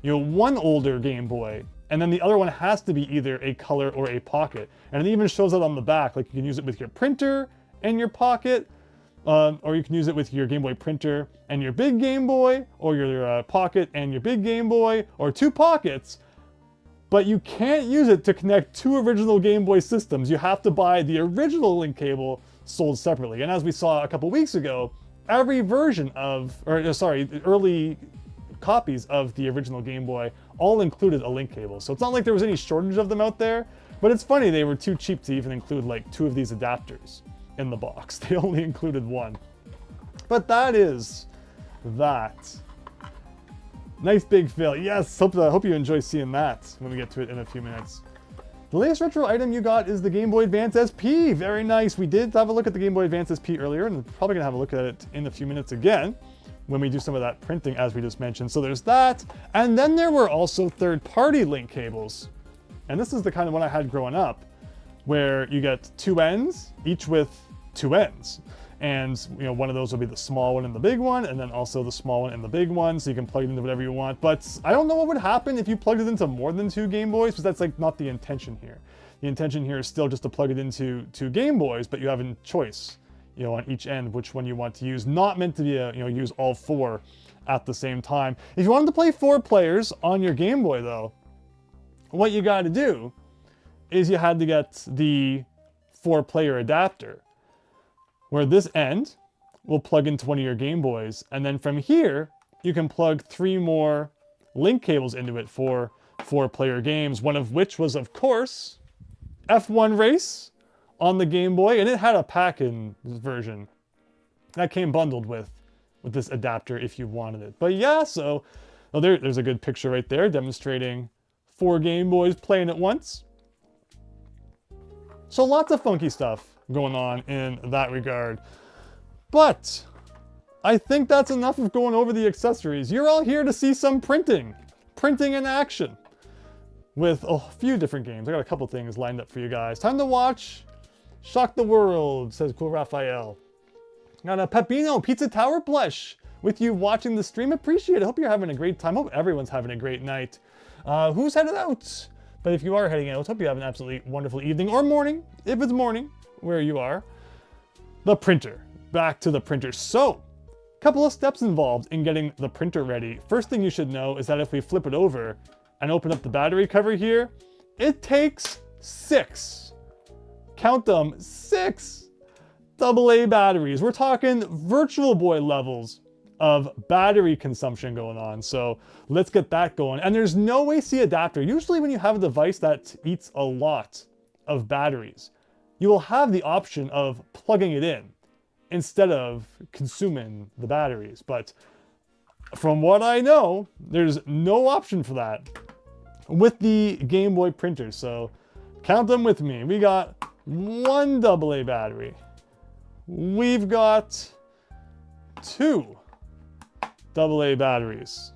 one older Game Boy, and then the other one has to be either a Color or a Pocket. And it even shows that on the back, like you can use it with your printer and your Pocket, or you can use it with your Game Boy printer and your big Game Boy, or your Pocket and your big Game Boy, or two Pockets. But you can't use it to connect two original Game Boy systems. You have to buy the original link cable sold separately. And as we saw a couple weeks ago, every version of, early copies of the original Game Boy all included a link cable. So it's not like there was any shortage of them out there, but it's funny they were too cheap to even include like two of these adapters in the box. They only included one. But that is that. Nice Big Phil. Yes, hope you enjoy seeing that when we get to it in a few minutes. The latest retro item you got is the Game Boy Advance SP. Very nice. We did have a look at the Game Boy Advance SP earlier, and we're probably going to have a look at it in a few minutes again when we do some of that printing, as we just mentioned. So there's that. And then there were also third-party link cables. And this is the kind of one I had growing up, where you get two ends, each with two ends. And one of those will be the small one and the big one, and then also the small one and the big one, so you can plug it into whatever you want. But I don't know what would happen if you plugged it into more than two Game Boys, because that's like not the intention here. The intention here is still just to plug it into two Game Boys, but you have a choice, on each end which one you want to use. Not meant to be use all four at the same time. If you wanted to play 4 players on your Game Boy though, what you got to do is you had to get the 4-player adapter, where this end will plug into one of your Game Boys, and then from here, you can plug 3 more link cables into it for 4-player games, one of which was, of course, F1 Race on the Game Boy, and it had a pack-in version that came bundled with this adapter if you wanted it. But yeah, so there's a good picture right there demonstrating 4 Game Boys playing at once. So lots of funky stuff going on in that regard. But I think that's enough of going over the accessories. You're all here to see some printing in action with a few different games. I got a couple things lined up for you guys. Time to watch Shock the World, says Cool Raphael. Got a Pepino Pizza Tower plush with you watching the stream. Appreciate it. Hope you're having a great time. Hope everyone's having a great night. Who's headed out? But if you are heading out, hope you have an absolutely wonderful evening or morning, if it's morning where you are. The printer. Back to the printer. So, a couple of steps involved in getting the printer ready. First thing you should know is that if we flip it over and open up the battery cover here, it takes 6. Count them, 6 AA batteries. We're talking Virtual Boy levels of battery consumption going on. So let's get that going. And there's no AC adapter. Usually when you have a device that eats a lot of batteries, you will have the option of plugging it in instead of consuming the batteries. But from what I know, there's no option for that with the Game Boy printer. So count them with me. We got 1 AA battery. We've got 2 AA batteries.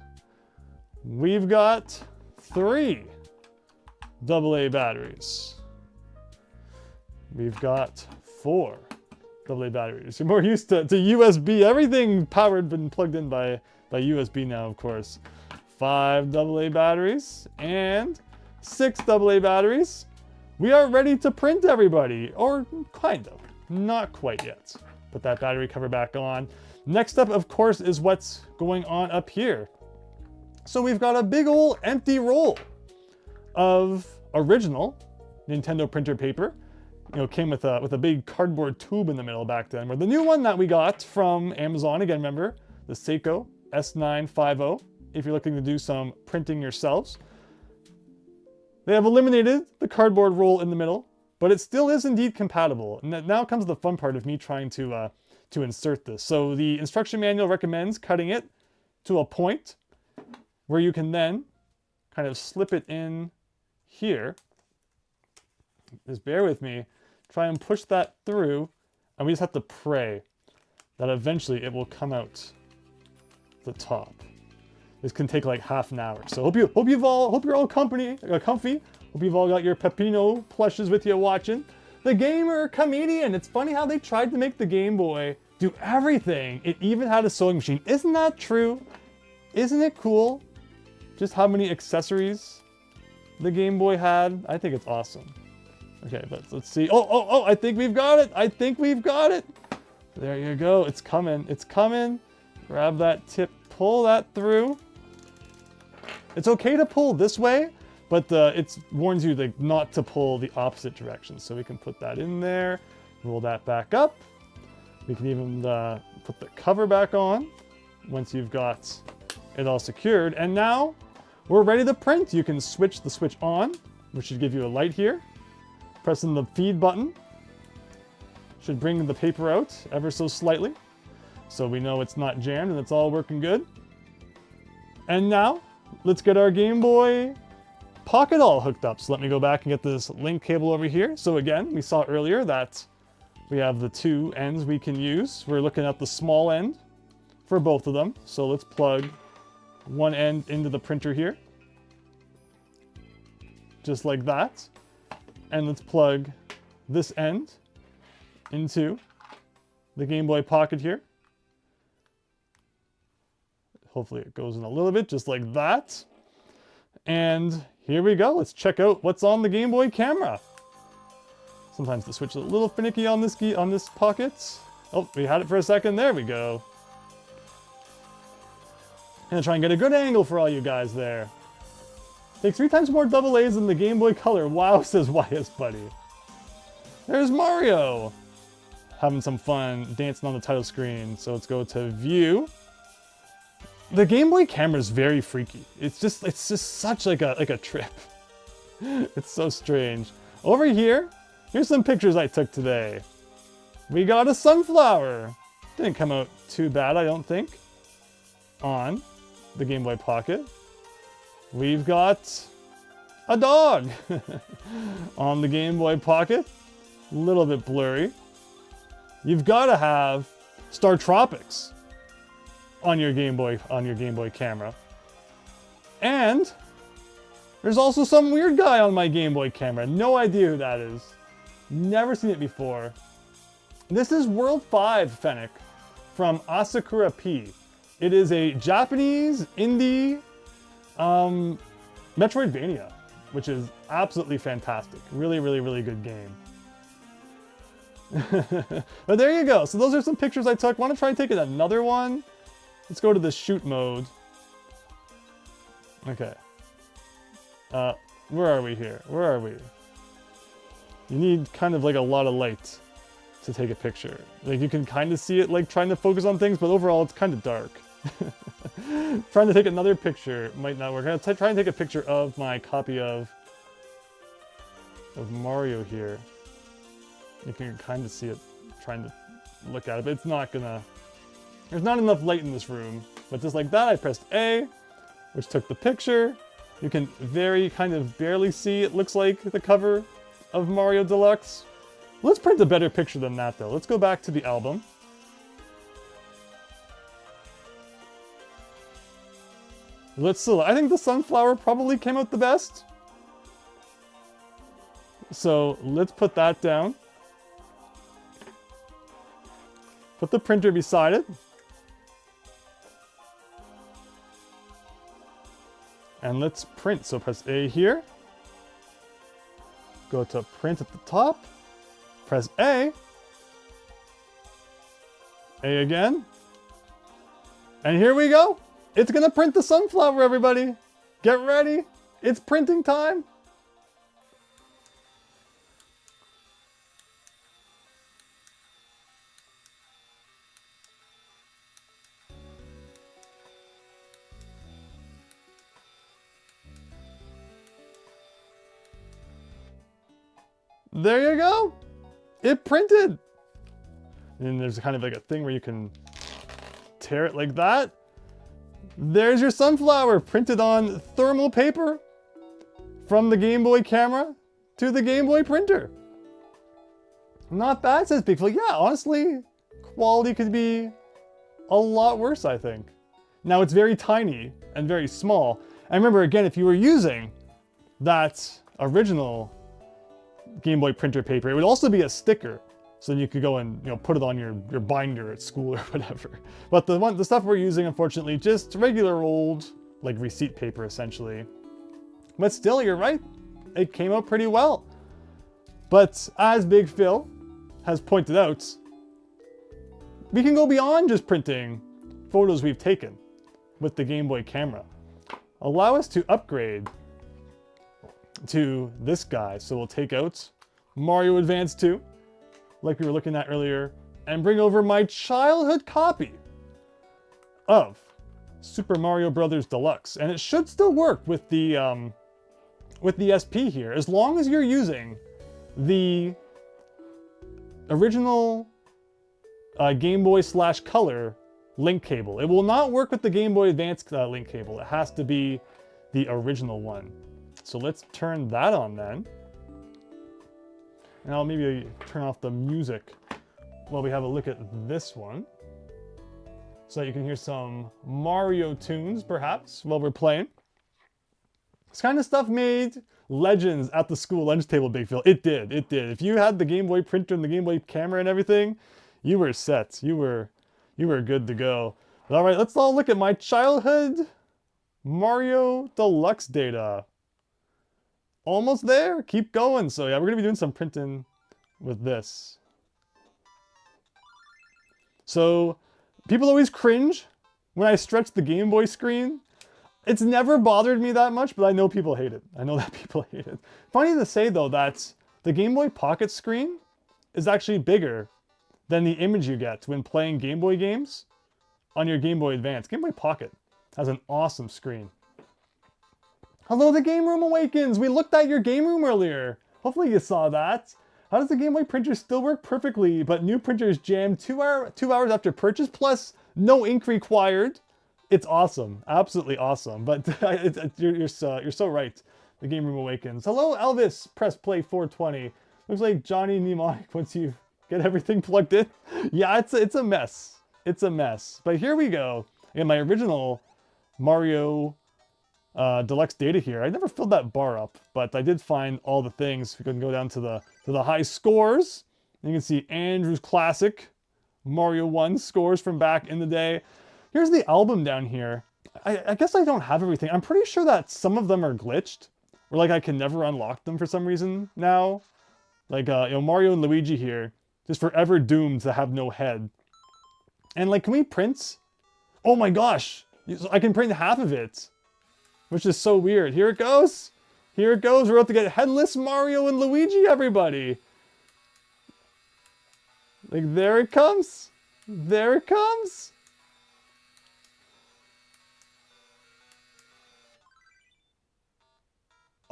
We've got 3 AA batteries. We've got 4 AA batteries. You're more used to USB. Everything powered and plugged in by USB now, of course. 5 AA batteries and 6 AA batteries. We are ready to print, everybody, or kind of, not quite yet. Put that battery cover back on. Next up, of course, is what's going on up here. So we've got a big old empty roll of original Nintendo printer paper. You know, came with a big cardboard tube in the middle back then. Where the new one that we got from Amazon, again, remember, the Seiko S950, if you're looking to do some printing yourselves. They have eliminated the cardboard roll in the middle, but it still is indeed compatible. And now comes the fun part of me trying to insert this. So the instruction manual recommends cutting it to a point where you can then kind of slip it in here. Just bear with me. Try and push that through, and we just have to pray that eventually it will come out the top. This can take like half an hour. So hope you're all comfy. Hope you've all got your Peppino plushes with you watching. The Gamer Comedian. It's funny how they tried to make the Game Boy do everything. It even had a sewing machine. Isn't that true? Isn't it cool? Just how many accessories the Game Boy had. I think it's awesome. Okay, but let's see. Oh, I think we've got it. I think we've got it. There you go. It's coming. It's coming. Grab that tip, pull that through. It's okay to pull this way, but it warns you not to pull the opposite direction. So we can put that in there, roll that back up. We can even put the cover back on once you've got it all secured. And now we're ready to print. You can switch the switch on, which should give you a light here. Pressing the feed button should bring the paper out ever so slightly, so we know it's not jammed and it's all working good. And now, let's get our Game Boy Pocket all hooked up. So let me go back and get this link cable over here. So again, we saw earlier that we have the 2 ends we can use. We're looking at the small end for both of them. So let's plug one end into the printer here, just like that. And let's plug this end into the Game Boy Pocket here. Hopefully it goes in a little bit, just like that. And here we go. Let's check out what's on the Game Boy camera. Sometimes the switch is a little finicky on this pocket. Oh, we had it for a second. There we go. Gonna try and get a good angle for all you guys there. Takes 3 times more AA's than the Game Boy Color. Wow, says YS Buddy. There's Mario. Having some fun dancing on the title screen. So let's go to View. The Game Boy camera is very freaky. It's just such like a trip. It's so strange. Over here, here's some pictures I took today. We got a sunflower. Didn't come out too bad, I don't think, on the Game Boy Pocket. We've got a dog on the Game Boy Pocket. A little bit blurry. You've got to have Star Tropics on your Game Boy camera. And there's also some weird guy on my Game Boy camera. No idea who that is. Never seen it before. This is World 5 Fennec from Asakura P. It is a Japanese indie Metroidvania. which is absolutely fantastic. Really, really, really good game. But there you go. So those are some pictures I took. Want to try taking another one? Let's go to the shoot mode. Okay. Where are we here? Where are we? You need kind of like a lot of light to take a picture. Like you can kind of see it like trying to focus on things, but overall it's kind of dark. Trying to take another picture might not work. I'm gonna try and take a picture of my copy of Mario here. You can kind of see it trying to look at it, but it's not gonna... There's not enough light in this room. But just like that, I pressed A, which took the picture. You can very kind of barely see it looks like the cover of Mario Deluxe. Let's print a better picture than that though. Let's go back to the album. I think the sunflower probably came out the best. So let's put that down. Put the printer beside it. And let's print. So press A here. Go to print at the top. Press A. A again. And here we go. It's gonna print the sunflower, everybody. Get ready. It's printing time. There you go. It printed. And there's kind of like a thing where you can tear it like that. There's your sunflower printed on thermal paper from the Game Boy camera to the Game Boy printer. Not bad, says Big Phil. Yeah, honestly, quality could be a lot worse, I think. Now it's very tiny and very small. And remember, again, if you were using that original Game Boy printer paper, it would also be a sticker. So you could go and put it on your binder at school or whatever. But the stuff we're using, unfortunately, just regular old like receipt paper essentially. But still, you're right. It came out pretty well. But as Big Phil has pointed out, we can go beyond just printing photos we've taken with the Game Boy camera. Allow us to upgrade to this guy. So we'll take out Mario Advance 2. Like we were looking at earlier, and bring over my childhood copy of Super Mario Brothers Deluxe. And it should still work with the SP here, as long as you're using the original Game Boy / Color link cable. It will not work with the Game Boy Advance link cable. It has to be the original one. So let's turn that on then. And I'll maybe turn off the music while we have a look at this one. So that you can hear some Mario tunes, perhaps, while we're playing. This kind of stuff made legends at the school lunch table, Big Phil. It did, it did. If you had the Game Boy printer and the Game Boy camera and everything, you were set. You were good to go. But all right, let's all look at my childhood Mario Deluxe data. Almost there. Keep going. So yeah, we're going to be doing some printing with this. So people always cringe when I stretch the Game Boy screen. It's never bothered me that much, but I know people hate it. I know that people hate it. Funny to say though that the Game Boy Pocket screen is actually bigger than the image you get when playing Game Boy games on your Game Boy Advance. Game Boy Pocket has an awesome screen. Hello, the Game Room Awakens! We looked at your game room earlier. Hopefully you saw that. How does the Game Boy printer still work perfectly, but new printers jam 2 hours after purchase, plus no ink required? It's awesome. Absolutely awesome. But you're so right. The Game Room Awakens. Hello, Elvis! Press play 420. Looks like Johnny Mnemonic once you get everything plugged in. Yeah, it's a mess. It's a mess. But here we go. Again, my original Mario Deluxe data here. I never filled that bar up, but I did find all the things. We can go down to the high scores. You can see Andrew's classic Mario 1 scores from back in the day. Here's the album down here. I guess I don't have everything. I'm pretty sure that some of them are glitched, where like I can never unlock them for some reason now. Like, you know, Mario and Luigi here, just forever doomed to have no head. And like, can we print? Oh my gosh, I can print half of it, which is so weird. Here it goes. Here it goes. We're about to get headless Mario and Luigi, everybody. Like, there it comes. There it comes.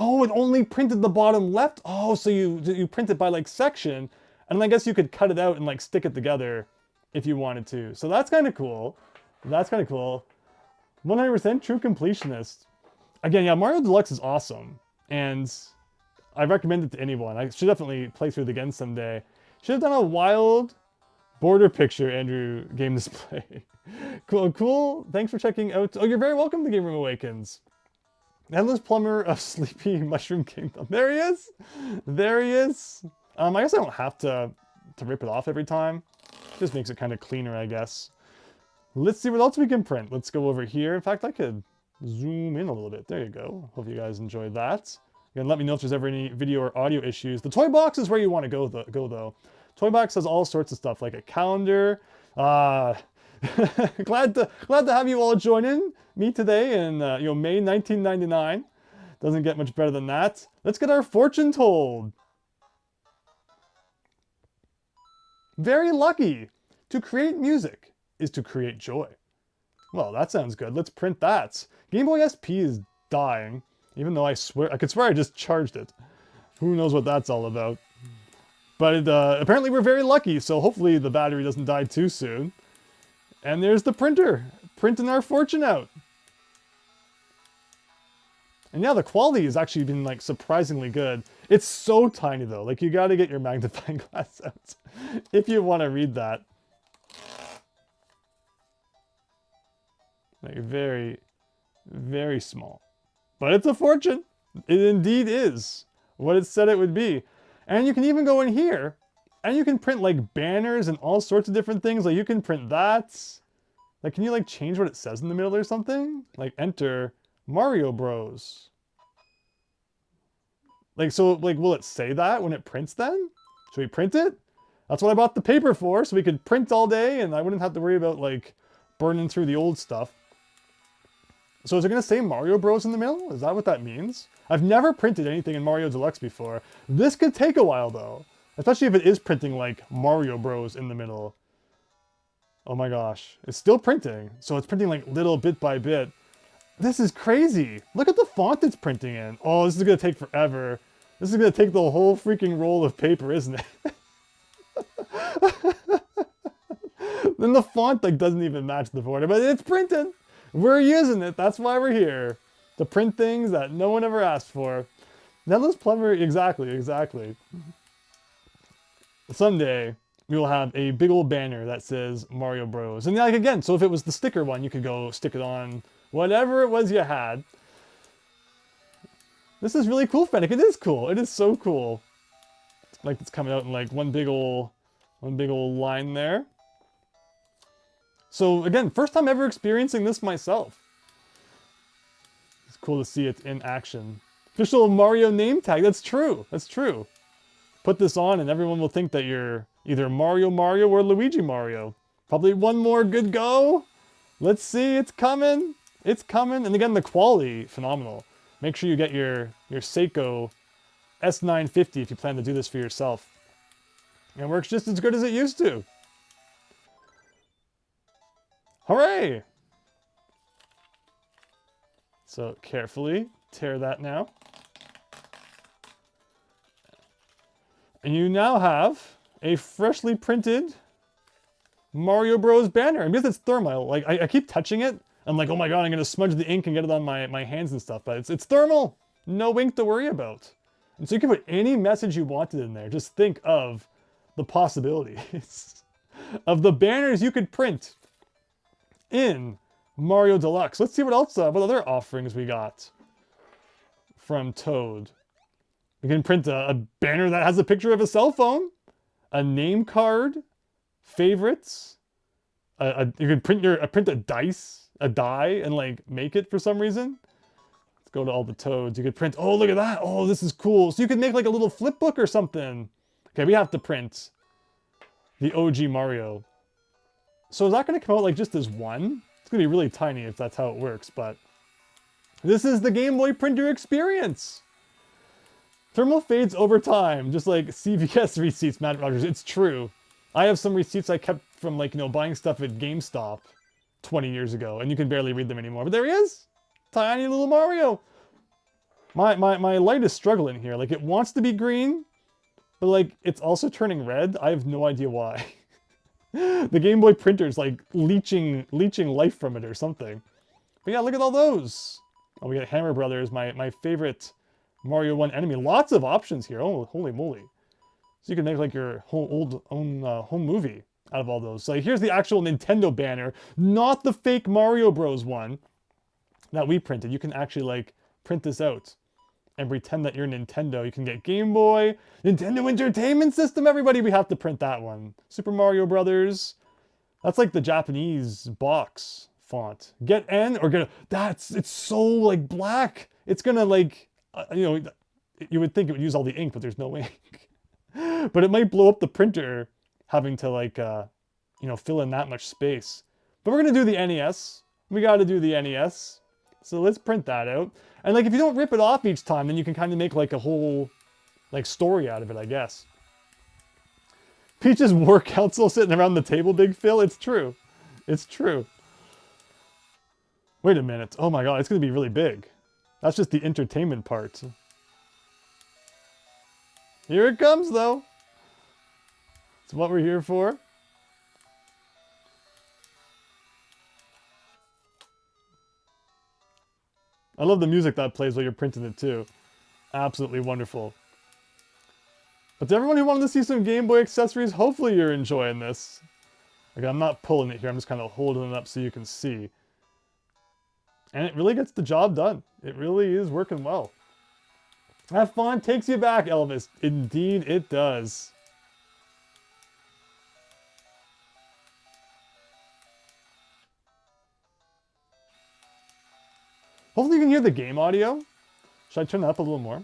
Oh, it only printed the bottom left. Oh, so you print it by like section, and I guess you could cut it out and like stick it together if you wanted to. So that's kind of cool. That's kind of cool. 100% true completionist. Again, yeah, Mario Deluxe is awesome, and I recommend it to anyone. I should definitely play through it again someday. Should have done a wild border picture, Andrew Game Display. Cool, cool. Thanks for checking out. Oh, you're very welcome to Game Room Awakens. Endless Plumber of Sleepy Mushroom Kingdom. There he is. There he is. I guess I don't have to rip it off every time. Just makes it kind of cleaner, I guess. Let's see what else we can print. Let's go over here. In fact, I could zoom in a little bit. There you go. Hope you guys enjoyed that. Again, let me know if there's ever any video or audio issues. The toy box is where you want to go though. Toy box has all sorts of stuff, like a calendar. Glad to have you all join in me today in you know, May 1999. Doesn't get much better than that. Let's get our fortune told. Very lucky. To create music is to create joy. Well, that sounds good. Let's print that. Game Boy SP is dying, even though I could swear I just charged it. Who knows what that's all about? But apparently we're very lucky, so hopefully the battery doesn't die too soon. And there's the printer, printing our fortune out. And yeah, the quality has actually been like surprisingly good. It's so tiny though, like you gotta get your magnifying glass out if you want to read that. Like very, very small. But it's a fortune. It indeed is what it said it would be. And you can even go in here and you can print like banners and all sorts of different things. Like you can print that. Like, can you like change what it says in the middle or something? Like enter Mario Bros. Like, so like, will it say that when it prints then? Should we print it? That's what I bought the paper for, so we could print all day and I wouldn't have to worry about like burning through the old stuff. So is it gonna say Mario Bros in the middle? Is that what that means? I've never printed anything in Mario Deluxe before. This could take a while though. Especially if it is printing like Mario Bros in the middle. Oh my gosh, it's still printing. So it's printing like little bit by bit. This is crazy. Look at the font it's printing in. Oh, this is gonna take forever. This is gonna take the whole freaking roll of paper, isn't it? Then the font like doesn't even match the border, but it's printing. We're using it. That's why we're here. To print things that no one ever asked for. Endless Plumber, exactly. Someday, we will have a big old banner that says Mario Bros. And like again, so if it was the sticker one, you could go stick it on whatever it was you had. This is really cool, Fennec. It is cool. It is so cool. Like it's coming out in like one big old line there. So again, first time ever experiencing this myself. It's cool to see it in action. Official Mario name tag. That's true. That's true. Put this on and everyone will think that you're either Mario or Luigi Mario. Probably one more good go. Let's see. It's coming. It's coming. And again, the quality, phenomenal. Make sure you get your Seiko S950 if you plan to do this for yourself. It works just as good as it used to. Hooray! So carefully tear that now. And you now have a freshly printed Mario Bros. Banner. And because it's thermal, like I keep touching it. I'm like, oh my god, I'm gonna smudge the ink and get it on my hands and stuff. But it's thermal. No ink to worry about. And so you can put any message you wanted in there. Just think of the possibilities of the banners you could print in Mario Deluxe. Let's see what else, what other offerings we got from Toad. We can print a banner that has a picture of a cell phone, a name card, favorites. You can print a die, and like make it for some reason. go to all the Toads. You could print, oh, look at that. Oh, this is cool. So you could make like a little flip book or something. Okay, we have to print the OG Mario. So is that going to come out like just as one? It's going to be really tiny if that's how it works, but this is the Game Boy printer experience. Thermal fades over time, just like CVS receipts, Matt Rogers. It's true. I have some receipts I kept from like, buying stuff at GameStop 20 years ago, and you can barely read them anymore. But there he is. Tiny little Mario. My light is struggling here. Like, it wants to be green, but like, it's also turning red. I have no idea why. The Game Boy printer is like leeching life from it or something. But yeah, look at all those. Oh, we got Hammer Brothers, my favorite Mario 1 enemy. Lots of options here. Oh, holy moly. So you can make like your whole own home movie out of all those. So here's the actual Nintendo banner, not the fake Mario Bros. One that we printed. You can actually like print this out and pretend that you're Nintendo. You can get Game Boy, Nintendo Entertainment System, everybody. We have to print that one. Super Mario Brothers. That's like the Japanese box font. Get N or get a, it's so like black. It's gonna like, you would think it would use all the ink, but there's no ink. But it might blow up the printer having to like, fill in that much space. But we're gonna do the NES. We gotta do the NES. So let's print that out. And like, if you don't rip it off each time, then you can kind of make like a whole like story out of it, I guess. Peach's war council sitting around the table, Big Phil. It's true. It's true. Wait a minute. Oh my God, it's gonna be really big. That's just the entertainment part. Here it comes though. It's what we're here for. I love the music that plays while you're printing it too. Absolutely wonderful. But to everyone who wanted to see some Game Boy accessories, hopefully you're enjoying this. Like, I'm not pulling it here, I'm just kind of holding it up so you can see. And it really gets the job done. It really is working well. Have fun, takes you back, Elvis. Indeed it does. Hopefully you can hear the game audio. Should I turn that up a little more?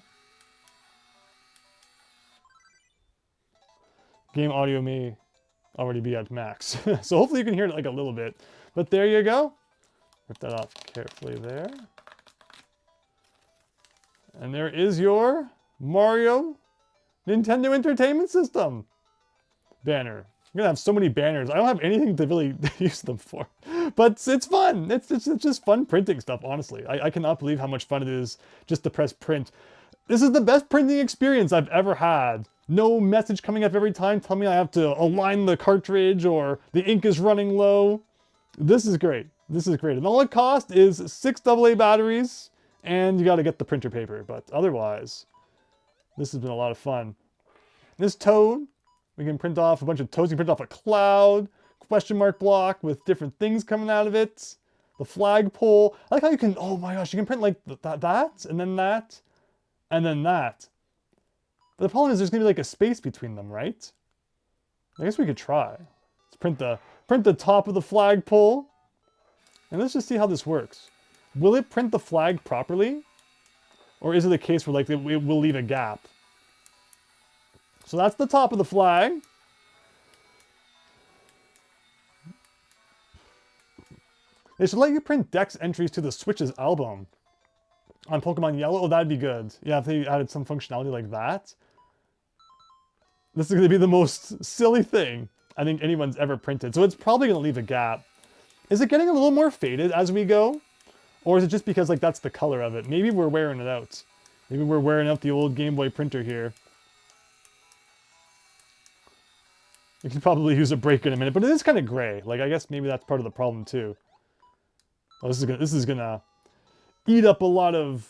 Game audio may already be at max. So hopefully you can hear it like a little bit. But there you go. Rip that off carefully there. And there is your Mario Nintendo Entertainment System banner. I'm gonna have so many banners. I don't have anything to really use them for, but it's fun. It's just fun printing stuff, honestly. I cannot believe how much fun it is just to press print. This is the best printing experience I've ever had. No message coming up every time telling me I have to align the cartridge or the ink is running low. This is great. This is great. And all it costs is 6 AA batteries, and you got to get the printer paper. But otherwise, this has been a lot of fun. This Toad, we can print off a bunch of toads. You can print off a cloud, question mark block with different things coming out of it. The flagpole. I like how you can, oh my gosh, you can print like that, and then that, and then that. But the problem is there's going to be like a space between them, right? I guess we could try. Let's print the top of the flagpole. And let's just see how this works. Will it print the flag properly? Or is it a case where like it will leave a gap? So that's the top of the flag. They should let you print Dex entries to the Switch's album on Pokemon Yellow. Oh, that'd be good. Yeah, if they added some functionality like that. This is going to be the most silly thing I think anyone's ever printed. So it's probably going to leave a gap. Is it getting a little more faded as we go? Or is it just because like that's the color of it? Maybe we're wearing it out. Maybe we're wearing out the old Game Boy printer here. You can probably use a break in a minute, but it is kind of gray. Like, I guess maybe that's part of the problem too. Oh, this is gonna eat up a lot of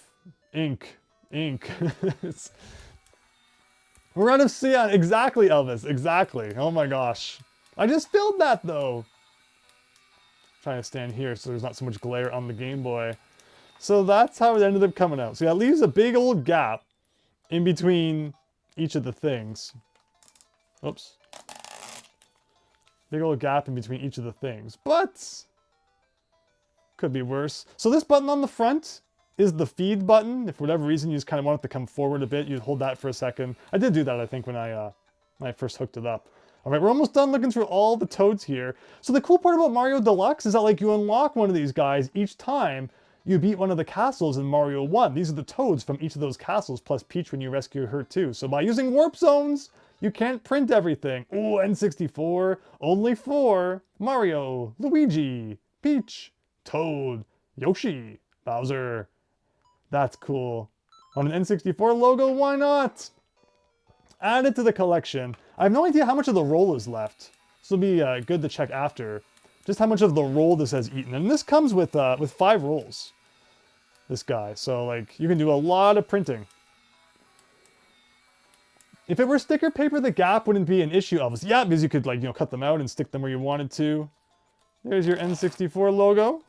ink. We're out of cyan. Exactly, Elvis. Exactly. Oh my gosh. I just filled that though. Trying to stand here so there's not so much glare on the Game Boy. So that's how it ended up coming out. So that leaves a big old gap in between each of the things. Oops. Big old gap in between each of the things. But could be worse. So this button on the front, is the feed button. If for whatever reason you just kind of want it to come forward a bit, you'd hold that for a second. I did do that, I think, when I first hooked it up. All right, we're almost done looking through all the toads here. So the cool part about Mario Deluxe is that like you unlock one of these guys each time you beat one of the castles in Mario 1. These are the toads from each of those castles, plus Peach when you rescue her too. So by using warp zones, you can't print everything. Ooh, N64, only 4. Mario, Luigi, Peach, Toad, Yoshi, Bowser. That's cool. On an N64 logo, why not? Add it to the collection. I have no idea how much of the roll is left. This will be good to check after. Just how much of the roll this has eaten. And this comes with 5 rolls. This guy. So like you can do a lot of printing. If it were sticker paper, the gap wouldn't be an issue, obviously. Yeah, because you could like, you know, cut them out and stick them where you wanted to. There's your N64 logo.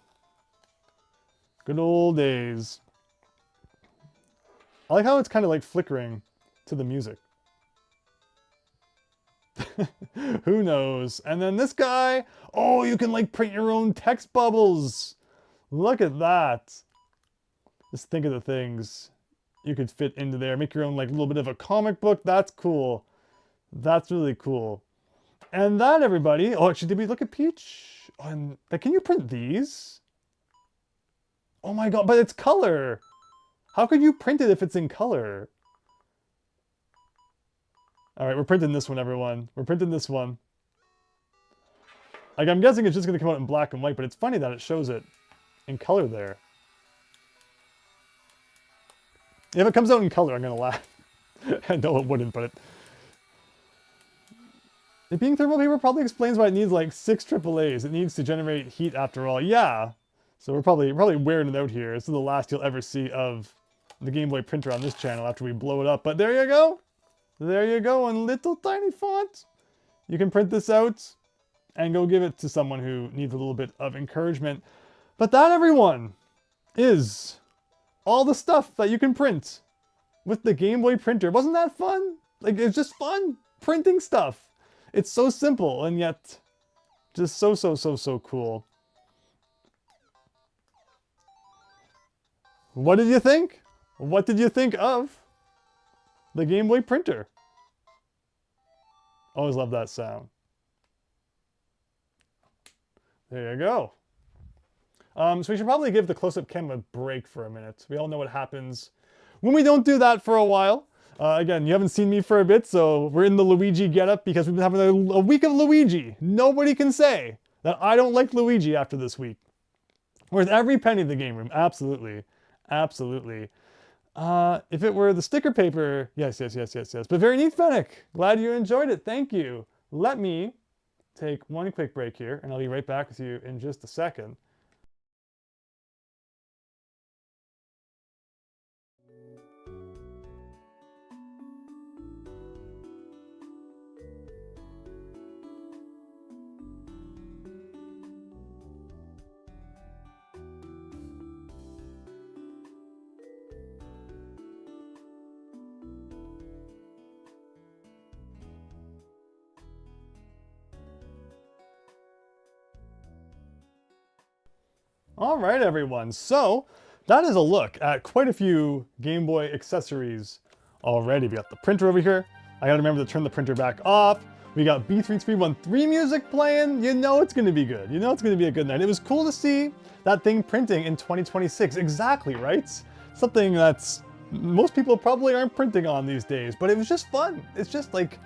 Good old days. I like how it's kind of like flickering to the music. Who knows? And then this guy, oh, you can like print your own text bubbles. Look at that. Just think of the things you could fit into there. Make your own like little bit of a comic book. That's cool. That's really cool. And that, everybody. Oh, actually, did we look at Peach? And can you print these? Oh my god, but it's color. How could you print it if it's in color? All right, we're printing this one, everyone. We're printing this one. Like, I'm guessing it's just going to come out in black and white, but it's funny that it shows it in color there. If it comes out in color, I'm going to laugh. No, it wouldn't, but it being thermal paper probably explains why it needs like 6 AAAs. It needs to generate heat after all. Yeah. So we're probably wearing it out here. This is the last you'll ever see of the Game Boy printer on this channel after we blow it up. But there you go. There you go, in little tiny font. You can print this out and go give it to someone who needs a little bit of encouragement. But that, everyone, is all the stuff that you can print with the Game Boy printer. Wasn't that fun? Like, it's just fun printing stuff. It's so simple and yet just so cool. What did you think? What did you think of the Game Boy printer? Always love that sound. There you go. So we should probably give the close-up cam a break for a minute. We all know what happens when we don't do that for a while. Again, you haven't seen me for a bit, so we're in the Luigi getup because we've been having a week of Luigi. Nobody can say that I don't like Luigi after this week. Worth every penny of the game room. Absolutely. Absolutely. If it were the sticker paper, yes. But very neat, Fennec. Glad you enjoyed it. Thank you. Let me take one quick break here, and I'll be right back with you in just a second. All right, everyone. So that is a look at quite a few Game Boy accessories already. We got the printer over here. I gotta remember to turn the printer back off. We got B3313 music playing. You know it's gonna be good. You know it's gonna be a good night. It was cool to see that thing printing in 2026. Exactly, right? Something that's most people probably aren't printing on these days, but it was just fun. It's just like,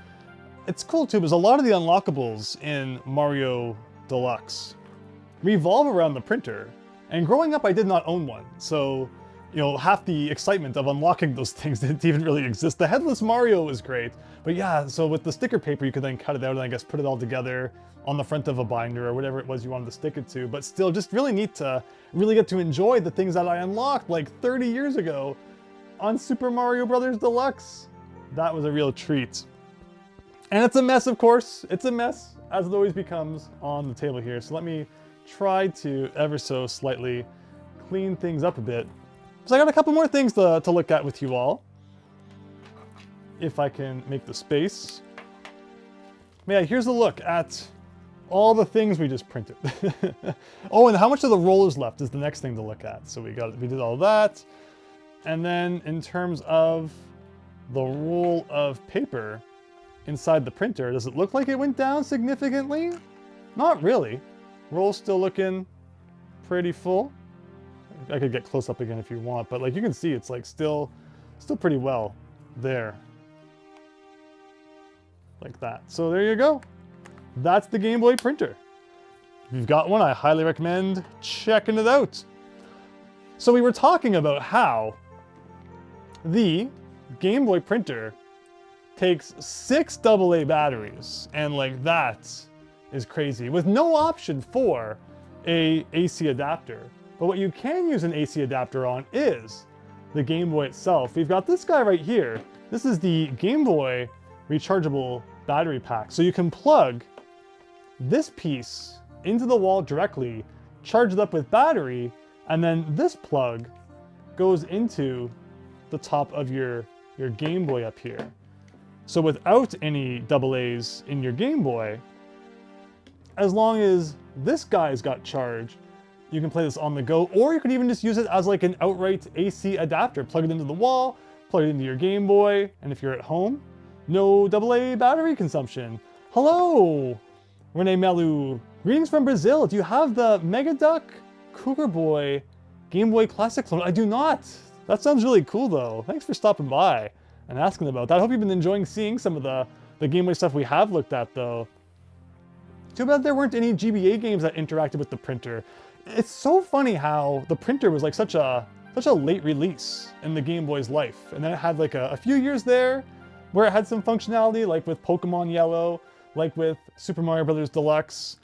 it's cool too, because a lot of the unlockables in Mario Deluxe revolve around the printer. And growing up, I did not own one. So, you know, half the excitement of unlocking those things didn't even really exist. The headless Mario was great. But yeah, so with the sticker paper, you could then cut it out and I guess put it all together on the front of a binder or whatever it was you wanted to stick it to. But still, just really neat to really get to enjoy the things that I unlocked like 30 years ago on Super Mario Bros. Deluxe. That was a real treat. And it's a mess, of course. It's a mess, as it always becomes on the table here. So let me try to ever so slightly clean things up a bit. So I got a couple more things to look at with you all. If I can make the space. But yeah, here's a look at all the things we just printed. Oh, and how much of the roll is left is the next thing to look at. So we did all that. And then in terms of the roll of paper inside the printer, does it look like it went down significantly? Not really. Roll's still looking pretty full. I could get close up again if you want, but like you can see, it's like still pretty well there. Like that. So there you go. That's the Game Boy printer. If you've got one, I highly recommend checking it out. So we were talking about how the Game Boy printer takes 6 AA batteries, and like that is crazy, with no option for a AC adapter. But what you can use an AC adapter on is the Game Boy itself. We've got this guy right here. This is the Game Boy rechargeable battery pack. So you can plug this piece into the wall directly, charge it up with battery, and then this plug goes into the top of your Game Boy up here. So without any AA's in your Game Boy, as long as this guy's got charge, you can play this on the go, or you could even just use it as like an outright AC adapter. Plug it into the wall, plug it into your Game Boy, and if you're at home, no AA battery consumption. Hello, Rene Melu. Greetings from Brazil. Do you have the Mega Duck Cougar Boy Game Boy Classic clone? I do not. That sounds really cool though. Thanks for stopping by and asking about that. I hope you've been enjoying seeing some of the Game Boy stuff we have looked at though. Too bad there weren't any GBA games that interacted with the printer. It's so funny how the printer was like such a late release in the Game Boy's life. And then it had like a few years there where it had some functionality, like with Pokemon Yellow, like with Super Mario Bros. Deluxe.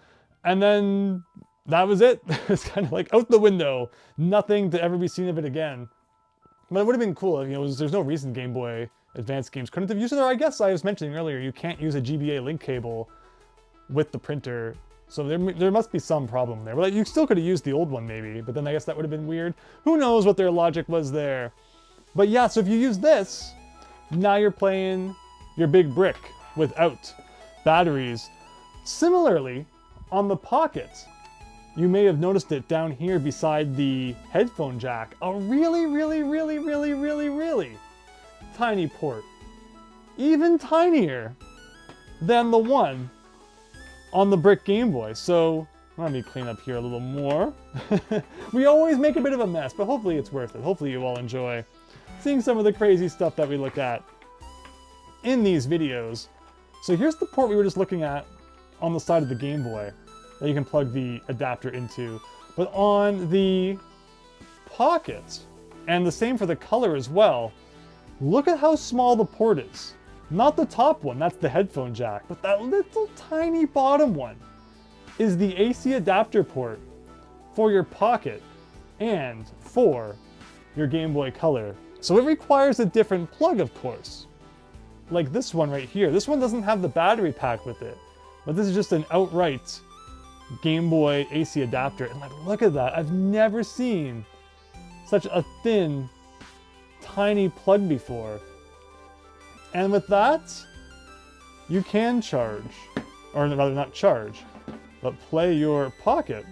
And then that was it. It's kind of like out the window. Nothing to ever be seen of it again. But it would have been cool. You know, there's no reason Game Boy Advance games couldn't have used it. Or I guess I was mentioning earlier, you can't use a GBA link cable with the printer. So there must be some problem there. But like, you still could have used the old one maybe, but then I guess that would have been weird. Who knows what their logic was there. But yeah, so if you use this, now you're playing your big brick without batteries. Similarly, on the Pocket, you may have noticed it down here beside the headphone jack. A really tiny port. Even tinier than the one on the brick Game Boy. So let me clean up here a little more. We always make a bit of a mess, but hopefully it's worth it. Hopefully you all enjoy seeing some of the crazy stuff that we look at in these videos. So here's the port we were just looking at on the side of the Game Boy that you can plug the adapter into. But on the Pocket, and the same for the Color as well, look at how small the port is. Not the top one, that's the headphone jack, but that little tiny bottom one is the AC adapter port for your Pocket and for your Game Boy Color. So it requires a different plug, of course. Like this one right here. This one doesn't have the battery pack with it, but this is just an outright Game Boy AC adapter. And like, look at that. I've never seen such a thin, tiny plug before. And with that, you can charge, or rather not charge, but play your Pocket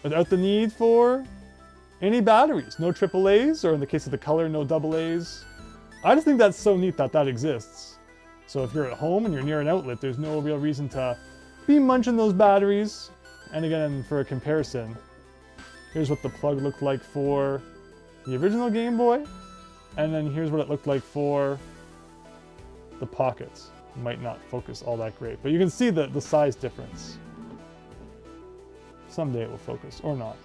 without the need for any batteries. No AAAs, or in the case of the Color, no AA's. I just think that's so neat that that exists. So if you're at home and you're near an outlet, there's no real reason to be munching those batteries. And again, for a comparison, here's what the plug looked like for the original Game Boy, and then here's what it looked like for the Pockets. Might not focus all that great, but you can see the size difference. Someday it will focus, or not.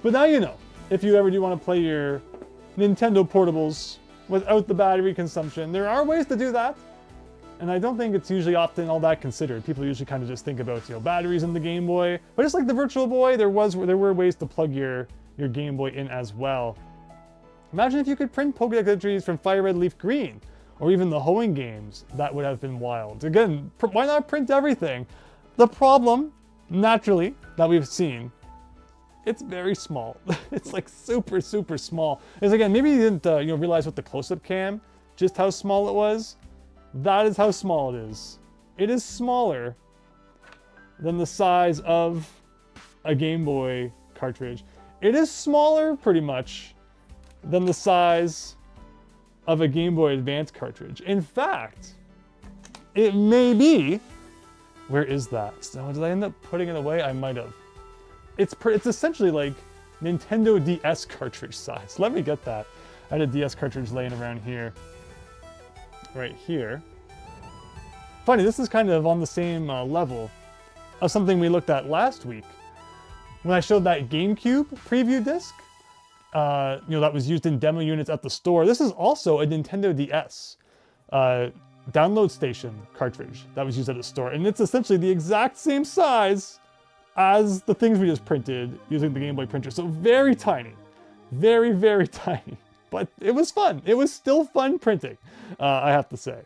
But now you know, if you ever do want to play your Nintendo portables without the battery consumption, there are ways to do that. And I don't think it's usually often all that considered. People usually kind of just think about, you know, batteries in the Game Boy. But just like the Virtual Boy, there were ways to plug your Game Boy in as well. Imagine if you could print Pokédex entries from Fire Red Leaf Green, or even the Hoenn games. That would have been wild. Again, why not print everything? The problem, naturally, that we've seen, it's very small. It's like super small. Because again, maybe you didn't realize with the close-up cam just how small it was. That is how small it is. It is smaller than the size of a Game Boy cartridge. It is smaller, pretty much, than the size of a Game Boy Advance cartridge. In fact, it may be... Where is that? So did I end up putting it away? I might have. It's essentially like Nintendo DS cartridge size. Let me get that. I had a DS cartridge laying around here. Right here. Funny, this is kind of on the same level of something we looked at last week. When I showed that GameCube preview disc, that was used in demo units at the store. This is also a Nintendo DS download station cartridge that was used at the store. And it's essentially the exact same size as the things we just printed using the Game Boy printer. So very tiny, very, very tiny. But it was fun. It was still fun printing, I have to say.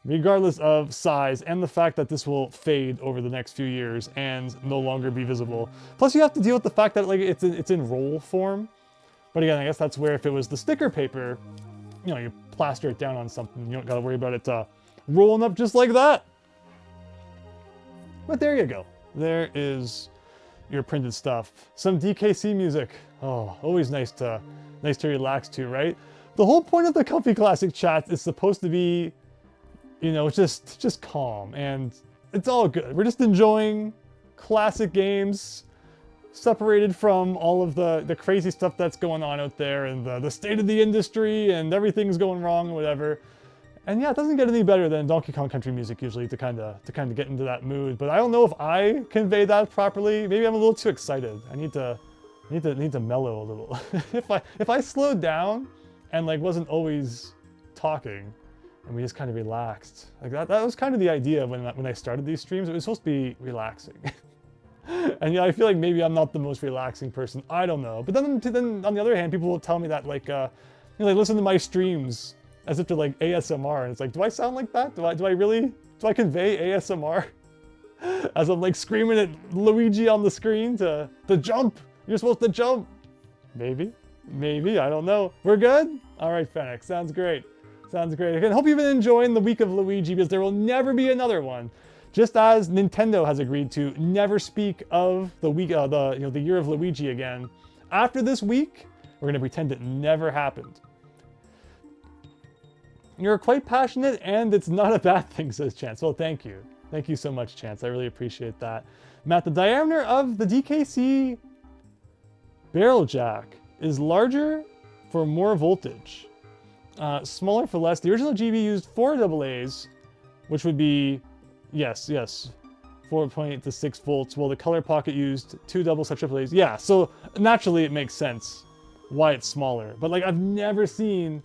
Regardless of size and the fact that this will fade over the next few years and no longer be visible. Plus you have to deal with the fact that it's in roll form. But again, I guess that's where if it was the sticker paper, you plaster it down on something. You don't gotta worry about it rolling up just like that. But there you go. There is your printed stuff. Some DKC music. Oh, always nice to relax to, right? The whole point of the Comfy Classic Chat is supposed to be, just calm, and it's all good. We're just enjoying classic games, separated from all of the crazy stuff that's going on out there, and the state of the industry, and everything's going wrong, whatever. And yeah, it doesn't get any better than Donkey Kong Country music usually to kind of get into that mood. But I don't know if I convey that properly. Maybe I'm a little too excited. I need to mellow a little. if I slowed down and wasn't always talking, and we just kind of relaxed. That was kind of the idea when I started these streams. It was supposed to be relaxing. And yeah, I feel like maybe I'm not the most relaxing person. I don't know. But then on the other hand, people will tell me that they listen to my streams as if they're ASMR. And it's like, do I sound like that? Do I convey ASMR? As I'm screaming at Luigi on the screen to jump. You're supposed to jump. Maybe, I don't know. We're good? All right, Fennec, sounds great. Sounds great. Again, hope you've been enjoying the week of Luigi, because there will never be another one. Just as Nintendo has agreed to never speak of the week, the year of Luigi again. After this week, we're gonna pretend it never happened. You're quite passionate, and it's not a bad thing, says Chance. Well, thank you. Thank you so much, Chance. I really appreciate that. Matt, the diameter of the DKC barrel jack is larger for more voltage. Smaller for less. The original GB used 4 AA's, which would be, yes, 4.8 to 6 volts, while the Color Pocket used 2 double-set AA's. Yeah, so naturally it makes sense why it's smaller. But I've never seen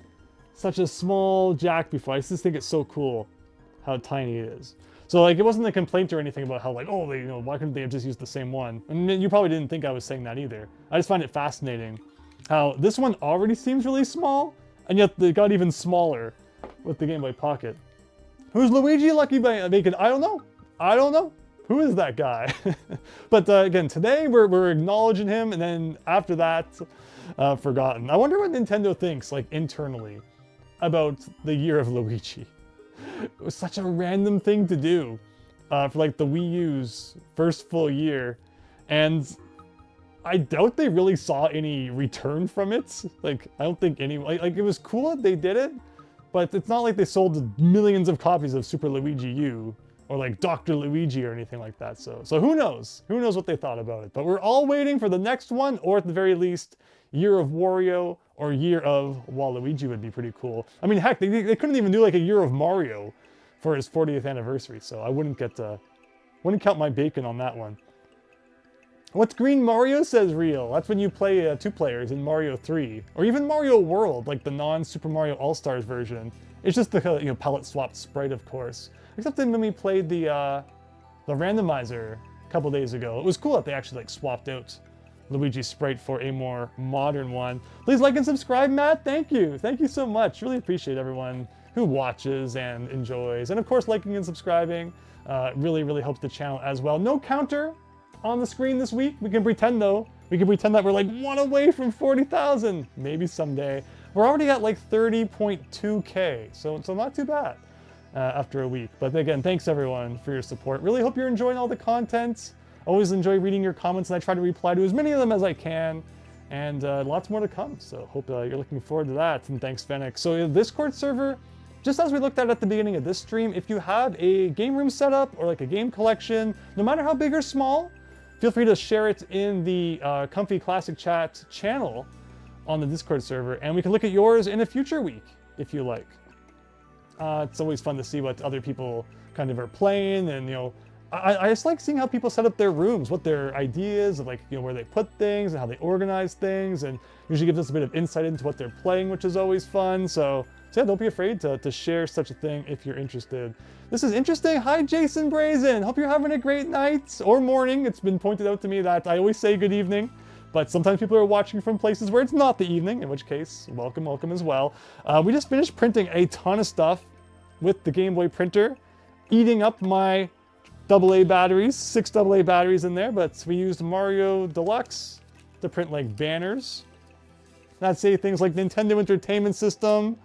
such a small jack before. I just think it's so cool how tiny it is. So it wasn't a complaint or anything about how why couldn't they have just used the same one? And you probably didn't think I was saying that either. I just find it fascinating how this one already seems really small, and yet they got even smaller with the Game Boy Pocket. Who's Luigi Lucky Bacon? I don't know. Who is that guy? But again, today we're acknowledging him, and then after that, forgotten. I wonder what Nintendo thinks, internally, about the year of Luigi. It was such a random thing to do for the Wii U's first full year, and I doubt they really saw any return from it. I don't think any, it was cool that they did it, but it's not like they sold millions of copies of Super Luigi U or Dr. Luigi or anything like that. So who knows? Who knows what they thought about it? But we're all waiting for the next one, or at the very least, Year of Wario or Year of Waluigi would be pretty cool. I mean, heck, they couldn't even do a Year of Mario for his 40th anniversary, so I wouldn't count my bacon on that one. What's Green Mario, says Real? That's when you play 2 players in Mario 3. Or even Mario World, the non-Super Mario All-Stars version. It's just the palette swapped sprite, of course. Except then when we played the randomizer a couple days ago, it was cool that they actually swapped out Luigi's sprite for a more modern one. Please like and subscribe, Matt. Thank you. Thank you so much. Really appreciate everyone who watches and enjoys. And of course, liking and subscribing really, really helps the channel as well. No counter on the screen this week. We can pretend though. We can pretend that we're 1 away from 40,000. Maybe someday. We're already at 30.2K, so not too bad. after a week. But again, thanks everyone for your support. Really hope you're enjoying all the content. Always enjoy reading your comments, and I try to reply to as many of them as I can. And lots more to come, so hope you're looking forward to that. And thanks, Fennec. So the Discord server, just as we looked at the beginning of this stream, if you have a game room set up or like a game collection, no matter how big or small, feel free to share it in the comfyclassicchat channel on the Discord server, and we can look at yours in a future week if you like. It's always fun to see what other people kind of are playing, and I just like seeing how people set up their rooms, what their ideas of where they put things and how they organize things, and usually gives us a bit of insight into what they're playing, which is always fun. So yeah, don't be afraid to share such a thing if you're interested. This is interesting. Hi, Jason Brazen. Hope you're having a great night or morning. It's been pointed out to me that I always say good evening, but sometimes people are watching from places where it's not the evening, in which case, welcome as well. We just finished printing a ton of stuff with the Game Boy printer, eating up my AA batteries, 6 AA batteries in there, but we used Mario Deluxe to print like banners. Not say things like Nintendo Entertainment System,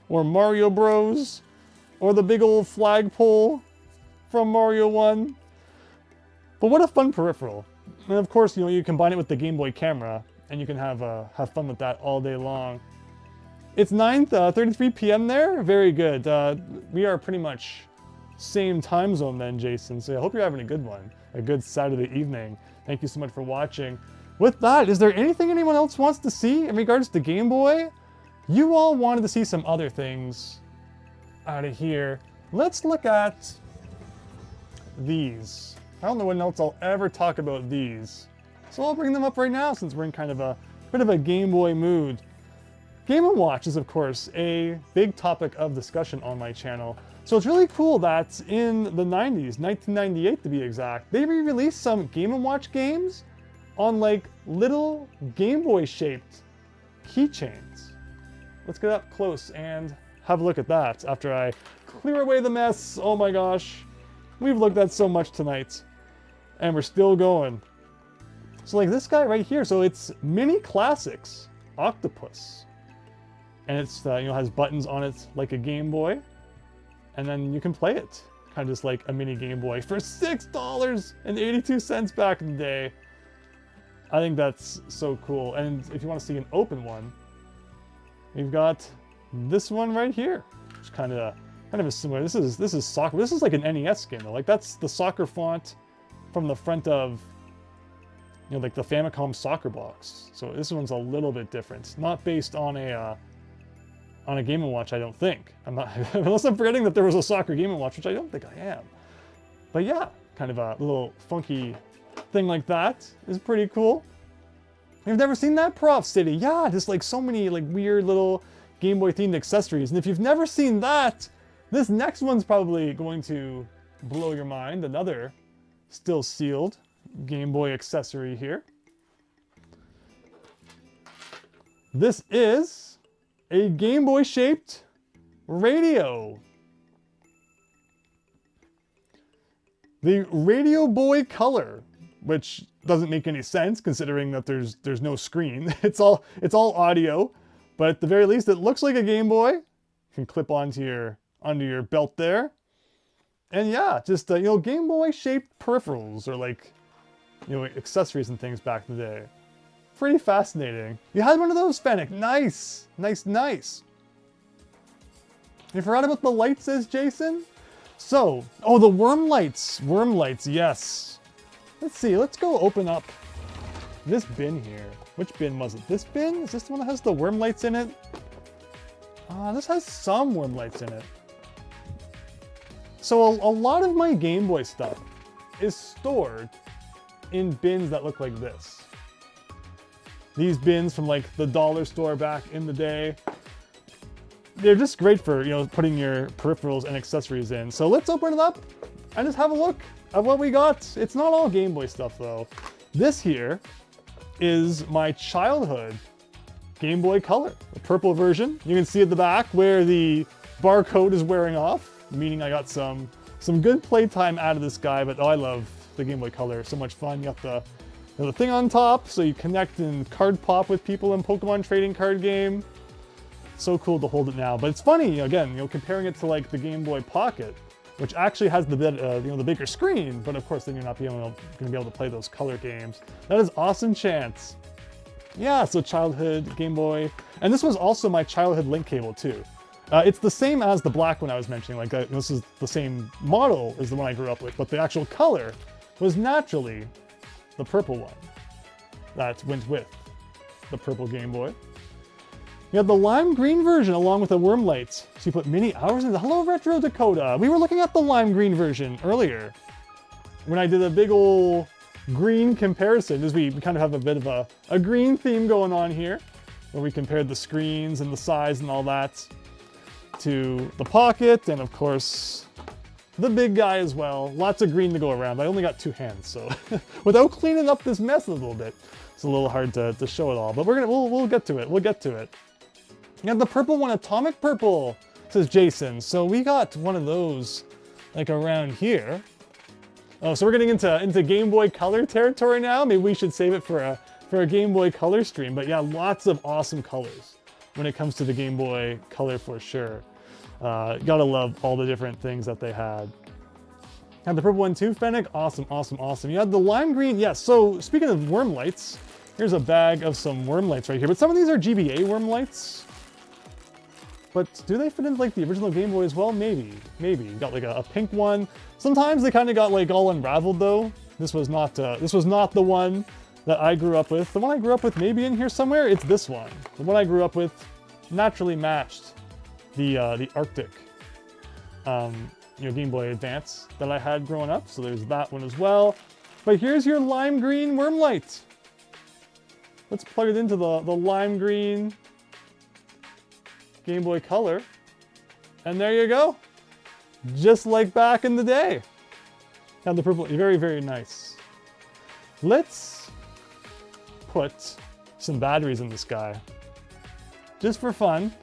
or Mario Bros, or the big old flagpole from Mario 1. But what a fun peripheral. And of course, you combine it with the Game Boy camera, and you can have fun with that all day long. It's 9:33 p.m. there. Very good. We are pretty much same time zone then, Jason. So I hope you're having a good one. A good Saturday evening. Thank you so much for watching. With that, is there anything anyone else wants to see in regards to Game Boy? You all wanted to see some other things out of here. Let's look at these. I don't know when else I'll ever talk about these, so I'll bring them up right now since we're in kind of a bit of a Game Boy mood. Game & Watch is, of course, a big topic of discussion on my channel. So it's really cool that in the 90s, 1998 to be exact, they re-released some Game & Watch games on like little Game Boy shaped keychains. Let's get up close and have a look at that after I clear away the mess. Oh my gosh, we've looked at so much tonight and we're still going. So like this guy right here, so it's Mini Classics Octopus, and it's has buttons on it like a Game Boy, and then you can play it kind of just like a mini Game Boy for $6.82 back in the day. I think that's so cool. And if you want to see an open one, we've got this one right here, which kind of a similar. This is soccer. This is like an NES game though. Like that's the soccer font from the front of like the Famicom soccer box. So this one's a little bit different. Not based on a Game & Watch, I don't think. I'm not unless I'm forgetting that there was a soccer Game & Watch, which I don't think I am. But yeah, kind of a little funky thing like that is pretty cool. You've never seen that? Prof City. Yeah, just like so many like weird little Game Boy themed accessories. And if you've never seen that, this next one's probably going to blow your mind. Another still sealed Game Boy accessory here. This is a Game Boy shaped radio. The Radio Boy Color, which doesn't make any sense considering that there's no screen. It's all audio, but at the very least it looks like a Game Boy. You can clip onto your belt there. And yeah, just Game Boy shaped peripherals or like accessories and things back in the day. Pretty fascinating. You had one of those, Fennec. Nice. Nice. You forgot about the lights, says Jason? So, oh, the worm lights. Worm lights, yes. Let's see, let's go open up this bin here. Which bin was it? This bin? Is this the one that has the worm lights in it? This has some worm lights in it. So a lot of my Game Boy stuff is stored in bins that look like this. These bins from like the dollar store back in the day. They're just great for, putting your peripherals and accessories in. So let's open it up and just have a look at what we got. It's not all Game Boy stuff though. This here is my childhood Game Boy Color, the purple version. You can see at the back where the barcode is wearing off, meaning I got some good playtime out of this guy, but I love the Game Boy Color. So much fun. You got the thing on top, so you connect and card pop with people in Pokemon trading card game. so cool to hold it now. But it's funny, again, comparing it to like the Game Boy Pocket, which actually has the the bigger screen, but of course then you're not going to be able to play those color games. That is awesome, Chance. Yeah, so childhood Game Boy, and this was also my childhood link cable too. It's the same as the black one I was mentioning. Like this is the same model as the one I grew up with, but the actual color was naturally the purple one that went with the purple Game Boy. You have the lime green version along with the worm lights. So you put many hours into. Hello, Retro Dakota. We were looking at the lime green version earlier when I did a big ol' green comparison, as we kind of have a bit of a green theme going on here, where we compared the screens and the size and all that to the Pocket, and of course the big guy as well. Lots of green to go around. I only got 2 hands, so without cleaning up this mess a little bit, it's a little hard to show it all. But we'll get to it. We'll get to it. You have the purple one, Atomic Purple, says Jason. So we got one of those like around here. Oh, so we're getting into Game Boy Color territory now. Maybe we should save it for a Game Boy Color stream. But yeah, lots of awesome colors when it comes to the Game Boy Color for sure. Gotta love all the different things that they had. Had the purple one too, Fennec. Awesome, awesome, awesome. You had the lime green. Yes, so speaking of worm lights, here's a bag of some worm lights right here. But some of these are GBA worm lights. But do they fit into like the original Game Boy as well? Maybe, maybe. You got like a pink one. Sometimes they kind of got like all unraveled though. This was not the one that I grew up with. The one I grew up with maybe in here somewhere. It's this one. The one I grew up with naturally matched the Arctic, Game Boy Advance that I had growing up. So there's that one as well. But here's your lime green worm light. Let's plug it into the lime green Game Boy Color. And there you go. Just like back in the day. Now the purple, very, very nice. Let's put some batteries in this guy. Just for fun.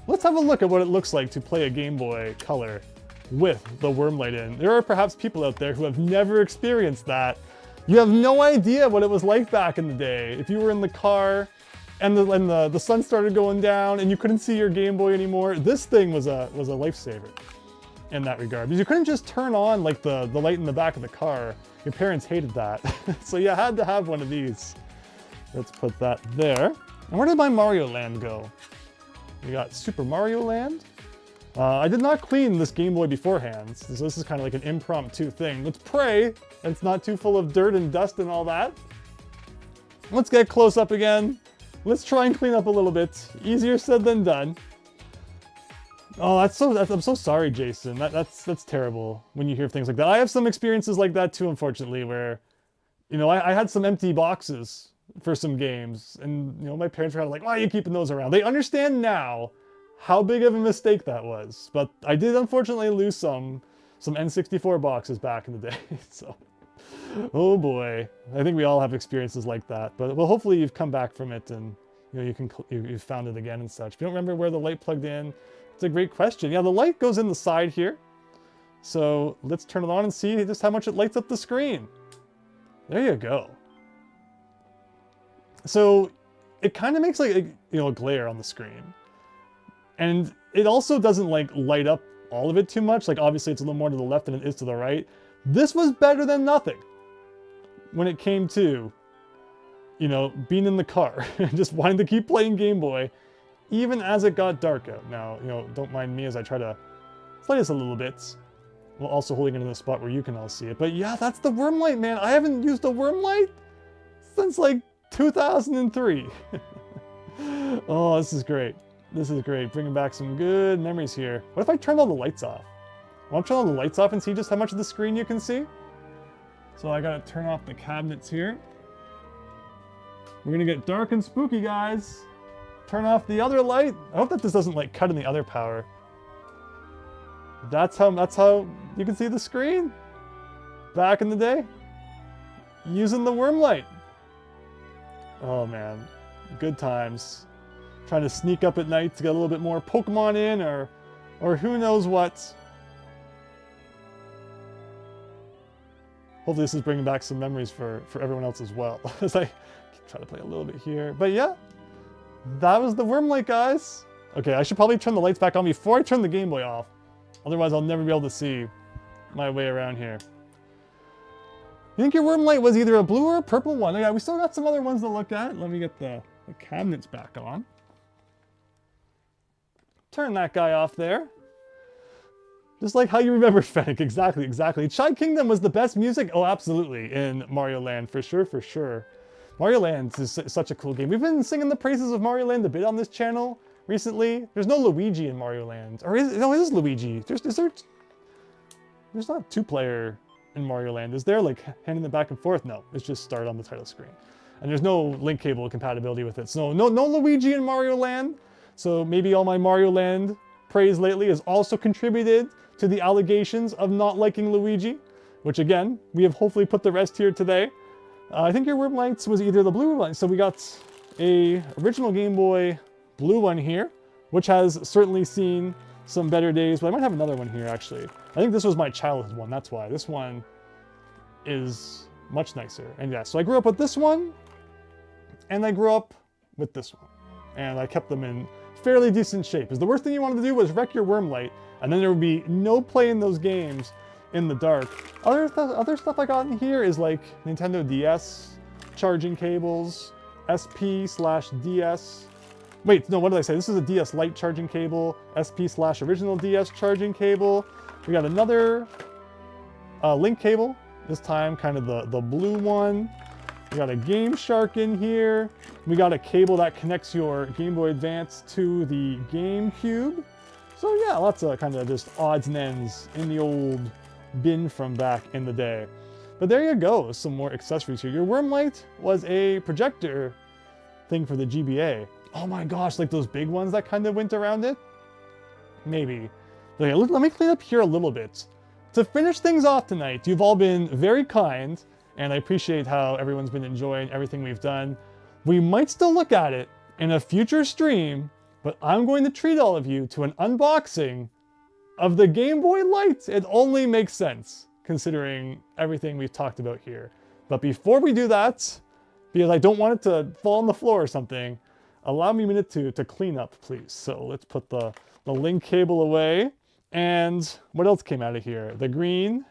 Let's have a look at what it looks like to play a Game Boy Color with the worm light in. There are perhaps people out there who have never experienced that. You have no idea what it was like back in the day. If you were in the car and the sun started going down and you couldn't see your Game Boy anymore, this thing was a lifesaver in that regard. Because you couldn't just turn on like the light in the back of the car. Your parents hated that. So you had to have one of these. Let's put that there. And where did my Mario Land go? We got Super Mario Land. I did not clean this Game Boy beforehand, so this is kind of like an impromptu thing. Let's pray that it's not too full of dirt and dust and all that. Let's get close up again. Let's try and clean up a little bit. Easier said than done. Oh, I'm so sorry, Jason. That's terrible when you hear things like that. I have some experiences like that too, unfortunately, where, I had some empty boxes for some games, and my parents were kind of like, why are you keeping those around? They understand now how big of a mistake that was, but I did unfortunately lose some N64 boxes back in the day. So, oh boy, I think we all have experiences like that. But well, hopefully you've come back from it and you've found it again and such. If you don't remember where the light plugged in, it's a great question. Yeah, the light goes in the side here. So let's turn it on and see just how much it lights up the screen. There you go. So it kind of makes like a glare on the screen. And it also doesn't like light up all of it too much. Like obviously it's a little more to the left than it is to the right. This was better than nothing when it came to, being in the car and just wanting to keep playing Game Boy, even as it got dark out. Now, don't mind me as I try to play this a little bit, while also holding it in the spot where you can all see it. But yeah, that's the worm light, man. I haven't used a worm light since like 2003. Oh, this is great. This is great. Bringing back some good memories here. What if I turned all the lights off? I want to turn all the lights off and see just how much of the screen you can see. So I gotta turn off the cabinets here. We're gonna get dark and spooky, guys. Turn off the other light. I hope that this doesn't like cut in the other power. That's how you can see the screen back in the day using the worm light. Oh man, good times. Trying to sneak up at night to get a little bit more Pokemon in, or who knows what. Hopefully this is bringing back some memories for everyone else as well. As I try to play a little bit here. But yeah, that was the worm light, guys. Okay, I should probably turn the lights back on before I turn the Game Boy off. Otherwise, I'll never be able to see my way around here. You think your worm light was either a blue or a purple one? Yeah, we still got some other ones to look at. Let me get the cabinets back on. Turn that guy off there. Just like how you remembered, Fennec. Exactly, exactly. Chai Kingdom was the best music. Oh, absolutely. In Mario Land, for sure, for sure. Mario Land is such a cool game. We've been singing the praises of Mario Land a bit on this channel recently. There's no Luigi in Mario Land. Or is no, it is Luigi. There's not two-player in Mario Land. Is there, like, handing it back and forth? No, it's just start on the title screen. And there's no link cable compatibility with it. So no Luigi in Mario Land. So maybe all my Mario Land praise lately has also contributed to the allegations of not liking Luigi, which again, we have hopefully put the rest here today. I think your worm lights was either the blue one. So we got a original Game Boy blue one here, which has certainly seen some better days, but I might have another one here actually. I think this was my childhood one, that's why. This one is much nicer. And yeah, so I grew up with this one, and I grew up with this one. And I kept them in fairly decent shape. Because the worst thing you wanted to do was wreck your worm light, and then there would be no play in those games in the dark. Other stuff I got in here is like Nintendo DS charging cables, SP/DS. Wait, no, what did I say? This is a DS Lite charging cable, SP/original DS charging cable. We got another link cable, this time kind of the blue one. We got a Game Shark in here. We got a cable that connects your Game Boy Advance to the GameCube. So yeah, lots of kind of just odds and ends in the old bin from back in the day. But there you go, some more accessories here. Your worm light was a projector thing for the GBA. Oh my gosh, like those big ones that kind of went around it? Maybe. Okay, let me clean up here a little bit. To finish things off tonight, you've all been very kind, and I appreciate how everyone's been enjoying everything we've done. We might still look at it in a future stream, but I'm going to treat all of you to an unboxing of the Game Boy Light. It only makes sense, considering everything we've talked about here. But before we do that, because I don't want it to fall on the floor or something, allow me a minute to clean up, please. So let's put the link cable away. And what else came out of here? The green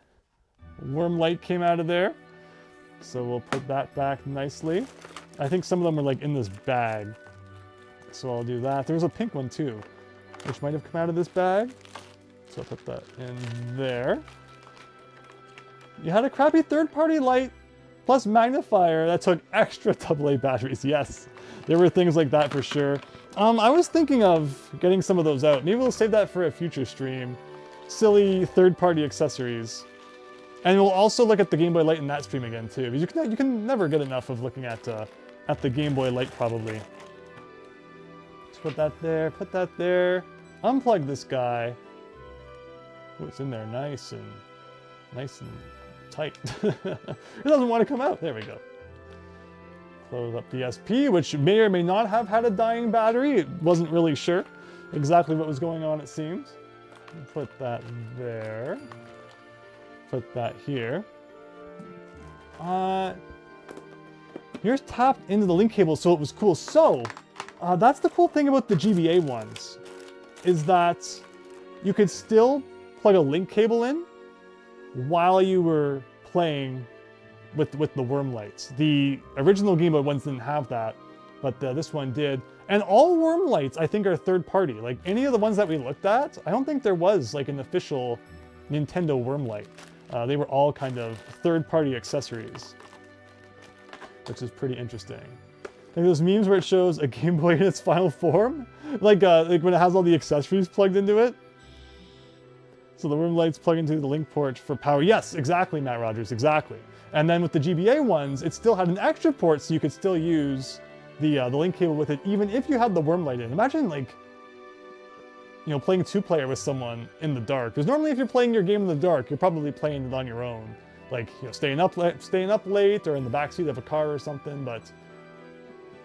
worm light came out of there. So we'll put that back nicely. I think some of them are like in this bag. So I'll do that. There's a pink one too, which might have come out of this bag. So I'll put that in there. You had a crappy third-party light plus magnifier that took extra AA batteries. Yes, there were things like that for sure. I was thinking of getting some of those out. Maybe we'll save that for a future stream. Silly third-party accessories. And we'll also look at the Game Boy Light in that stream again too. Because you can never get enough of looking at the Game Boy Light probably. Just put that there, unplug this guy. Oh, it's in there nice and tight. It doesn't want to come out. There we go. Close up the SP, which may or may not have had a dying battery. It wasn't really sure exactly what was going on, it seems. Put that there. Put that here. Here's tapped into the link cable, so it was cool. So, that's the cool thing about the GBA ones, is that you could still plug a link cable in while you were playing with the worm lights. The original Game Boy ones didn't have that, but this one did. And all worm lights, I think, are third party. Like any of the ones that we looked at, I don't think there was like an official Nintendo worm light. They were all kind of third party accessories, which is pretty interesting. Like those memes where it shows a Game Boy in its final form, like when it has all the accessories plugged into it. So the worm lights plug into the link port for power. Yes, exactly, Matt Rogers, exactly. And then with the GBA ones, it still had an extra port, so you could still use the link cable with it, even if you had the worm light in. Imagine like, you know, playing two-player with someone in the dark. Because normally if you're playing your game in the dark, you're probably playing it on your own. Like, you know, staying up late or in the backseat of a car or something, but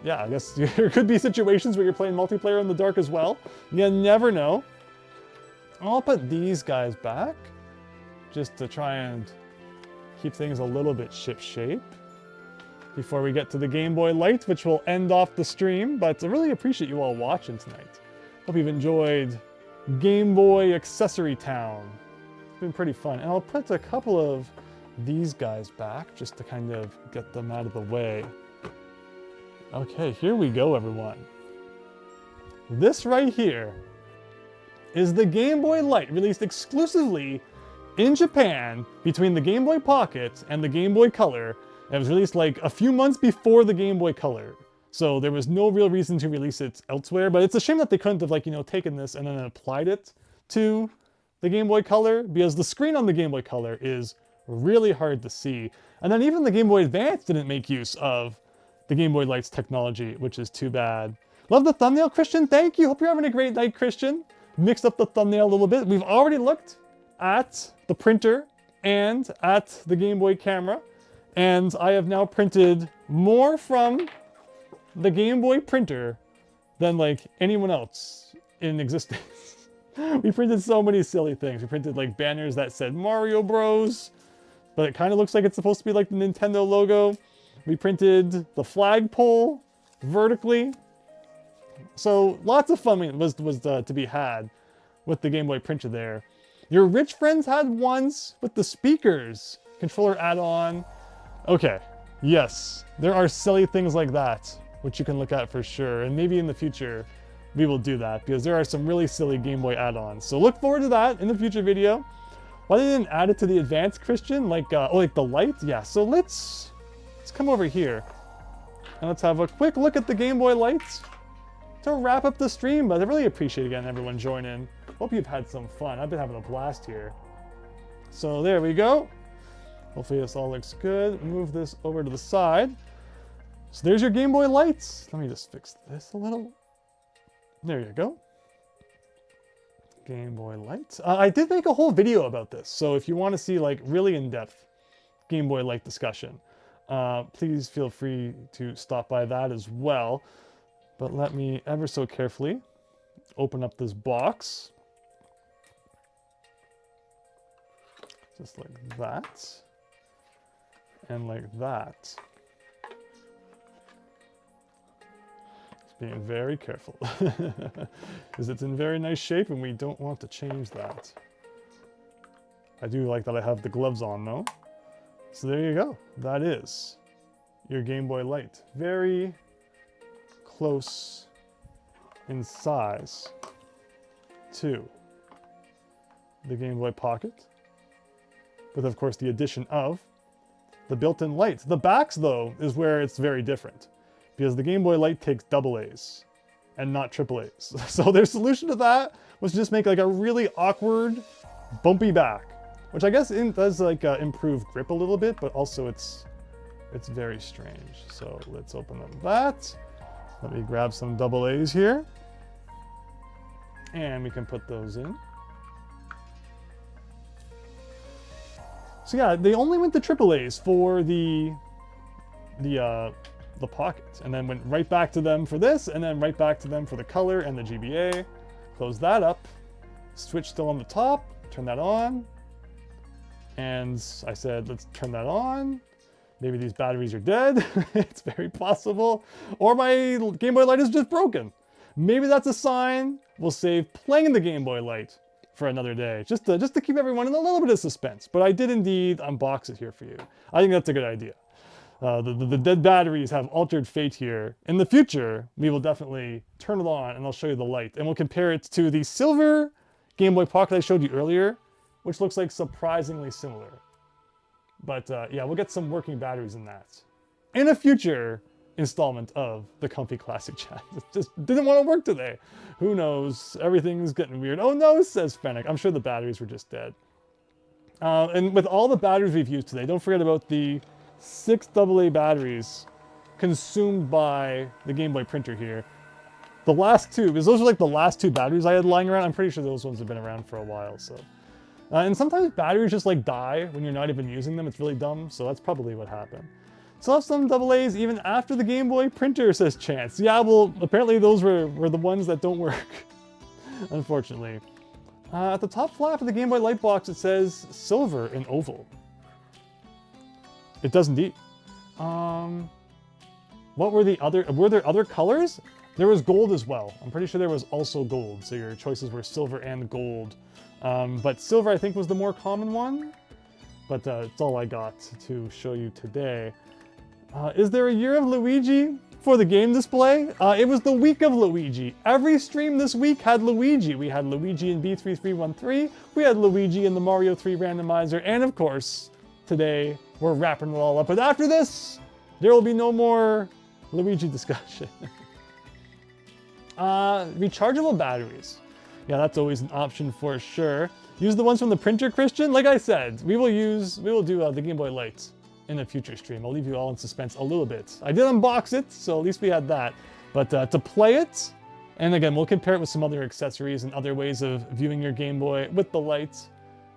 yeah, I guess there could be situations where you're playing multiplayer in the dark as well. You never know. I'll put these guys back just to try and keep things a little bit ship-shape before we get to the Game Boy Light, which will end off the stream. But I really appreciate you all watching tonight. Hope you've enjoyed Game Boy Accessory Town. It's been pretty fun. And I'll put a couple of these guys back just to kind of get them out of the way. Okay, here we go, everyone. This right here is the Game Boy Light, released exclusively in Japan between the Game Boy Pocket and the Game Boy Color. And it was released like a few months before the Game Boy Color. So there was no real reason to release it elsewhere, but it's a shame that they couldn't have, like, you know, taken this and then applied it to the Game Boy Color, because the screen on the Game Boy Color is really hard to see. And then even the Game Boy Advance didn't make use of the Game Boy Light's technology, which is too bad. Love the thumbnail, Christian. Thank you. Hope you're having a great night, Christian. Mixed up the thumbnail a little bit. We've already looked at the printer and at the Game Boy camera, and I have now printed more from the Game Boy printer than like anyone else in existence. We printed so many silly things. We printed like banners that said Mario Bros, but it kind of looks like it's supposed to be like the Nintendo logo. We printed the flagpole vertically. So lots of fun was to be had with the Game Boy printer there. Your rich friends had ones with the speakers controller add-on. Okay, yes, there are silly things like that, which you can look at for sure. And maybe in the future, we will do that, because there are some really silly Game Boy add-ons. So look forward to that in the future video. Why they didn't add it to the advanced, Christian? Like, like the light? Yeah, so let's come over here and let's have a quick look at the Game Boy lights to wrap up the stream. But I really appreciate, again, everyone joining. Hope you've had some fun. I've been having a blast here. So there we go. Hopefully this all looks good. Move this over to the side. So there's your Game Boy lights. Let me just fix this a little. There you go. Game Boy lights. I did make a whole video about this, so if you want to see like really in-depth Game Boy light discussion, please feel free to stop by that as well. But let me ever so carefully open up this box. Just like that. And like that. Just being very careful. Because it's in very nice shape and we don't want to change that. I do like that I have the gloves on though. So there you go. That is your Game Boy Light. Very close in size to the Game Boy Pocket, with of course the addition of the built-in lights. The backs though is where it's very different, because the Game Boy Light takes AA's and not AAA's. So their solution to that was to just make like a really awkward bumpy back, which I guess does like improve grip a little bit, but also it's very strange. So let's open up that. Let me grab some AA's here. And we can put those in. So yeah, they only went to AAA's for the Pocket, and then went right back to them for this, and then right back to them for the Color and the GBA. Close that up. Switch still on the top. Turn that on. And I said, let's turn that on. Maybe these batteries are dead. It's very possible. Or my Game Boy Light is just broken. Maybe that's a sign. We'll save playing the Game Boy Light for another day, just to keep everyone in a little bit of suspense. But I did indeed unbox it here for you. I think that's a good idea. The dead batteries have altered fate here. In the future, we will definitely turn it on and I'll show you the light. And we'll compare it to the silver Game Boy Pocket I showed you earlier, which looks like surprisingly similar. But yeah, we'll get some working batteries in that. In a future installment of the Comfy Classic Chat. It just didn't want to work today. Who knows? Everything's getting weird. Oh no, says Fennec. I'm sure the batteries were just dead. And with all the batteries we've used today, don't forget about the 6 AA batteries consumed by the Game Boy printer here. The last 2, because those are like the last 2 batteries I had lying around. I'm pretty sure those ones have been around for a while, so. And sometimes batteries just like die when you're not even using them. It's really dumb, so that's probably what happened. Still have some AA's even after the Game Boy printer, says Chance. Yeah, well, apparently those were the ones that don't work, unfortunately. At the top flap of the Game Boy Light box, it says silver in oval. It does indeed. What were the other, were there other colors? There was gold as well. I'm pretty sure there was also gold. So your choices were silver and gold. But silver, I think, was the more common one. But it's all I got to show you today. Is there a year of Luigi for the game display? It was the week of Luigi. Every stream this week had Luigi. We had Luigi in B3313. We had Luigi in the Mario 3 randomizer. And of course, today we're wrapping it all up. But after this, there will be no more Luigi discussion. Rechargeable batteries. Yeah, that's always an option for sure. Use the ones from the printer, Christian. Like I said, we will do the Game Boy Light in a future stream. I'll leave you all in suspense a little bit. I did unbox it, so at least we had that. But to play it, and again, we'll compare it with some other accessories and other ways of viewing your Game Boy with the lights.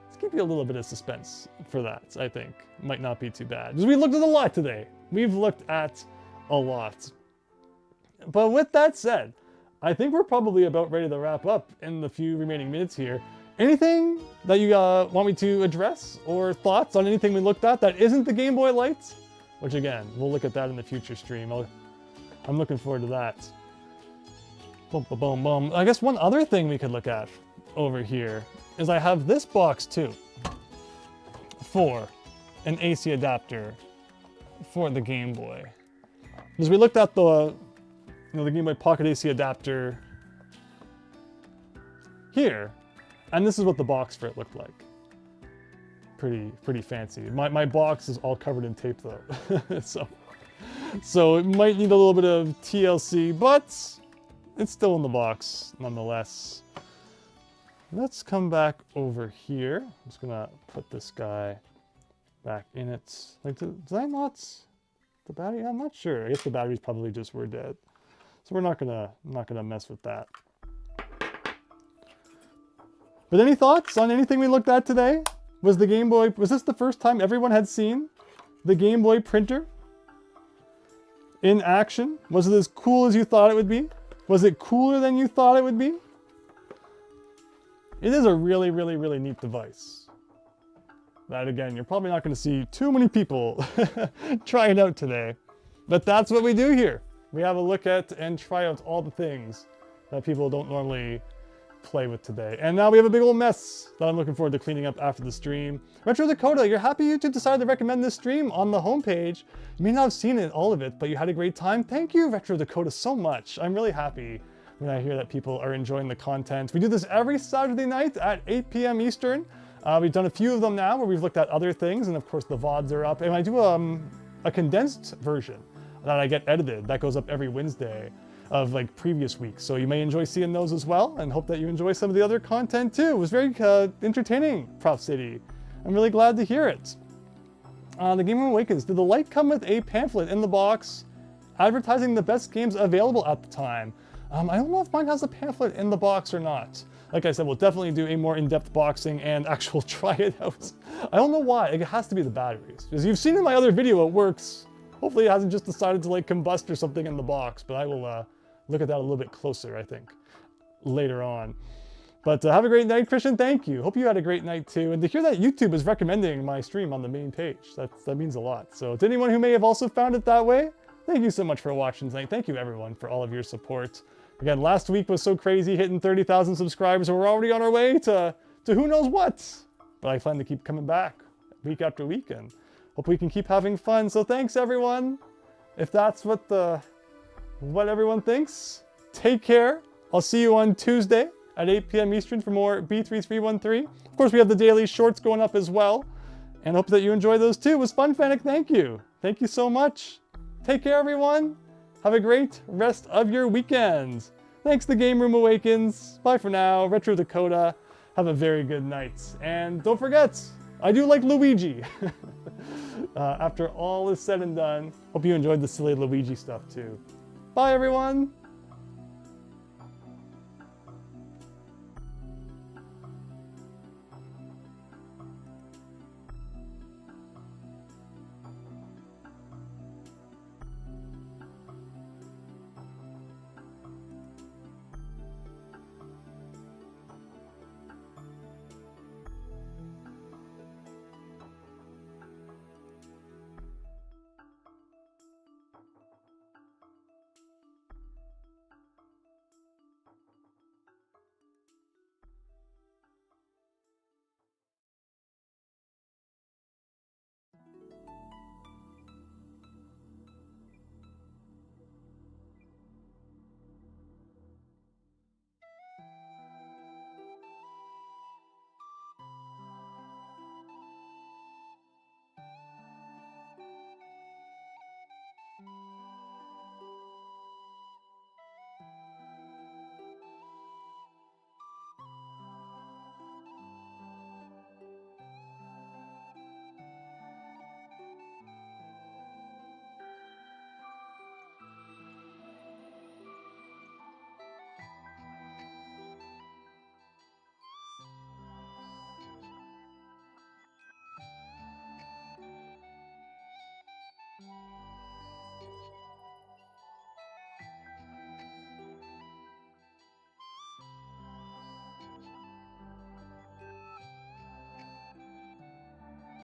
Let's give you a little bit of suspense for that, I think. Might not be too bad. Because we looked at a lot today. We've looked at a lot. But with that said, I think we're probably about ready to wrap up in the few remaining minutes here. Anything that you want me to address or thoughts on anything we looked at that isn't the Game Boy Lights? Which again, we'll look at that in the future stream. I'm looking forward to that. Boom, boom, boom, boom. I guess one other thing we could look at over here is I have this box too for an AC adapter for the Game Boy. Because we looked at the Game Boy Pocket AC adapter here, and this is what the box for it looked like. Pretty fancy. My box is all covered in tape though, so it might need a little bit of TLC, but it's still in the box nonetheless. Let's come back over here. I'm just gonna put this guy back in it. Like, did I not? The battery? I'm not sure. I guess the batteries probably just were dead. So we're not gonna mess with that. But any thoughts on anything we looked at today? Was this the first time everyone had seen the Game Boy printer in action? Was it as cool as you thought it would be? Was it cooler than you thought it would be? It is a really, really, really neat device. That again, you're probably not gonna see too many people try it out today. But that's what we do here. We have a look at and try out all the things that people don't normally play with today. And now we have a big old mess that I'm looking forward to cleaning up after the stream. Retro Dakota, you're happy YouTube decided to recommend this stream on the homepage. You may not have seen it, all of it, but you had a great time. Thank you, Retro Dakota, so much. I'm really happy when I hear that people are enjoying the content. We do this every Saturday night at 8 p.m. Eastern. We've done a few of them now where we've looked at other things, and of course the VODs are up. And I do a condensed version that I get edited that goes up every Wednesday of like previous weeks. So you may enjoy seeing those as well, and hope that you enjoy some of the other content too. It was very entertaining, Prof City. I'm really glad to hear it. The Game Awakens, did the light come with a pamphlet in the box advertising the best games available at the time? I don't know if mine has a pamphlet in the box or not. Like I said, we'll definitely do a more in-depth boxing and actual try it out. I don't know why, it has to be the batteries. Because you've seen in my other video, it works. Hopefully it hasn't just decided to like combust or something in the box, but I will look at that a little bit closer, I think, later on. But have a great night, Christian. Thank you. Hope you had a great night too. And to hear that YouTube is recommending my stream on the main page, that means a lot. So to anyone who may have also found it that way, thank you so much for watching tonight. Thank you everyone for all of your support. Again, last week was so crazy, hitting 30,000 subscribers, and we're already on our way to who knows what. But I plan to keep coming back week after week, and hope we can keep having fun. So thanks everyone. If that's what everyone thinks, take care. I'll see you on Tuesday at 8 p.m. Eastern for more B3313. Of course, we have the daily shorts going up as well, and hope that you enjoy those too. It was fun, Fanic. Thank you. Thank you so much. Take care, everyone. Have a great rest of your weekend. Thanks, The Game Room Awakens. Bye for now. Retro Dakota. Have a very good night. And don't forget, I do like Luigi. After all is said and done, hope you enjoyed the silly Luigi stuff too. Bye, everyone.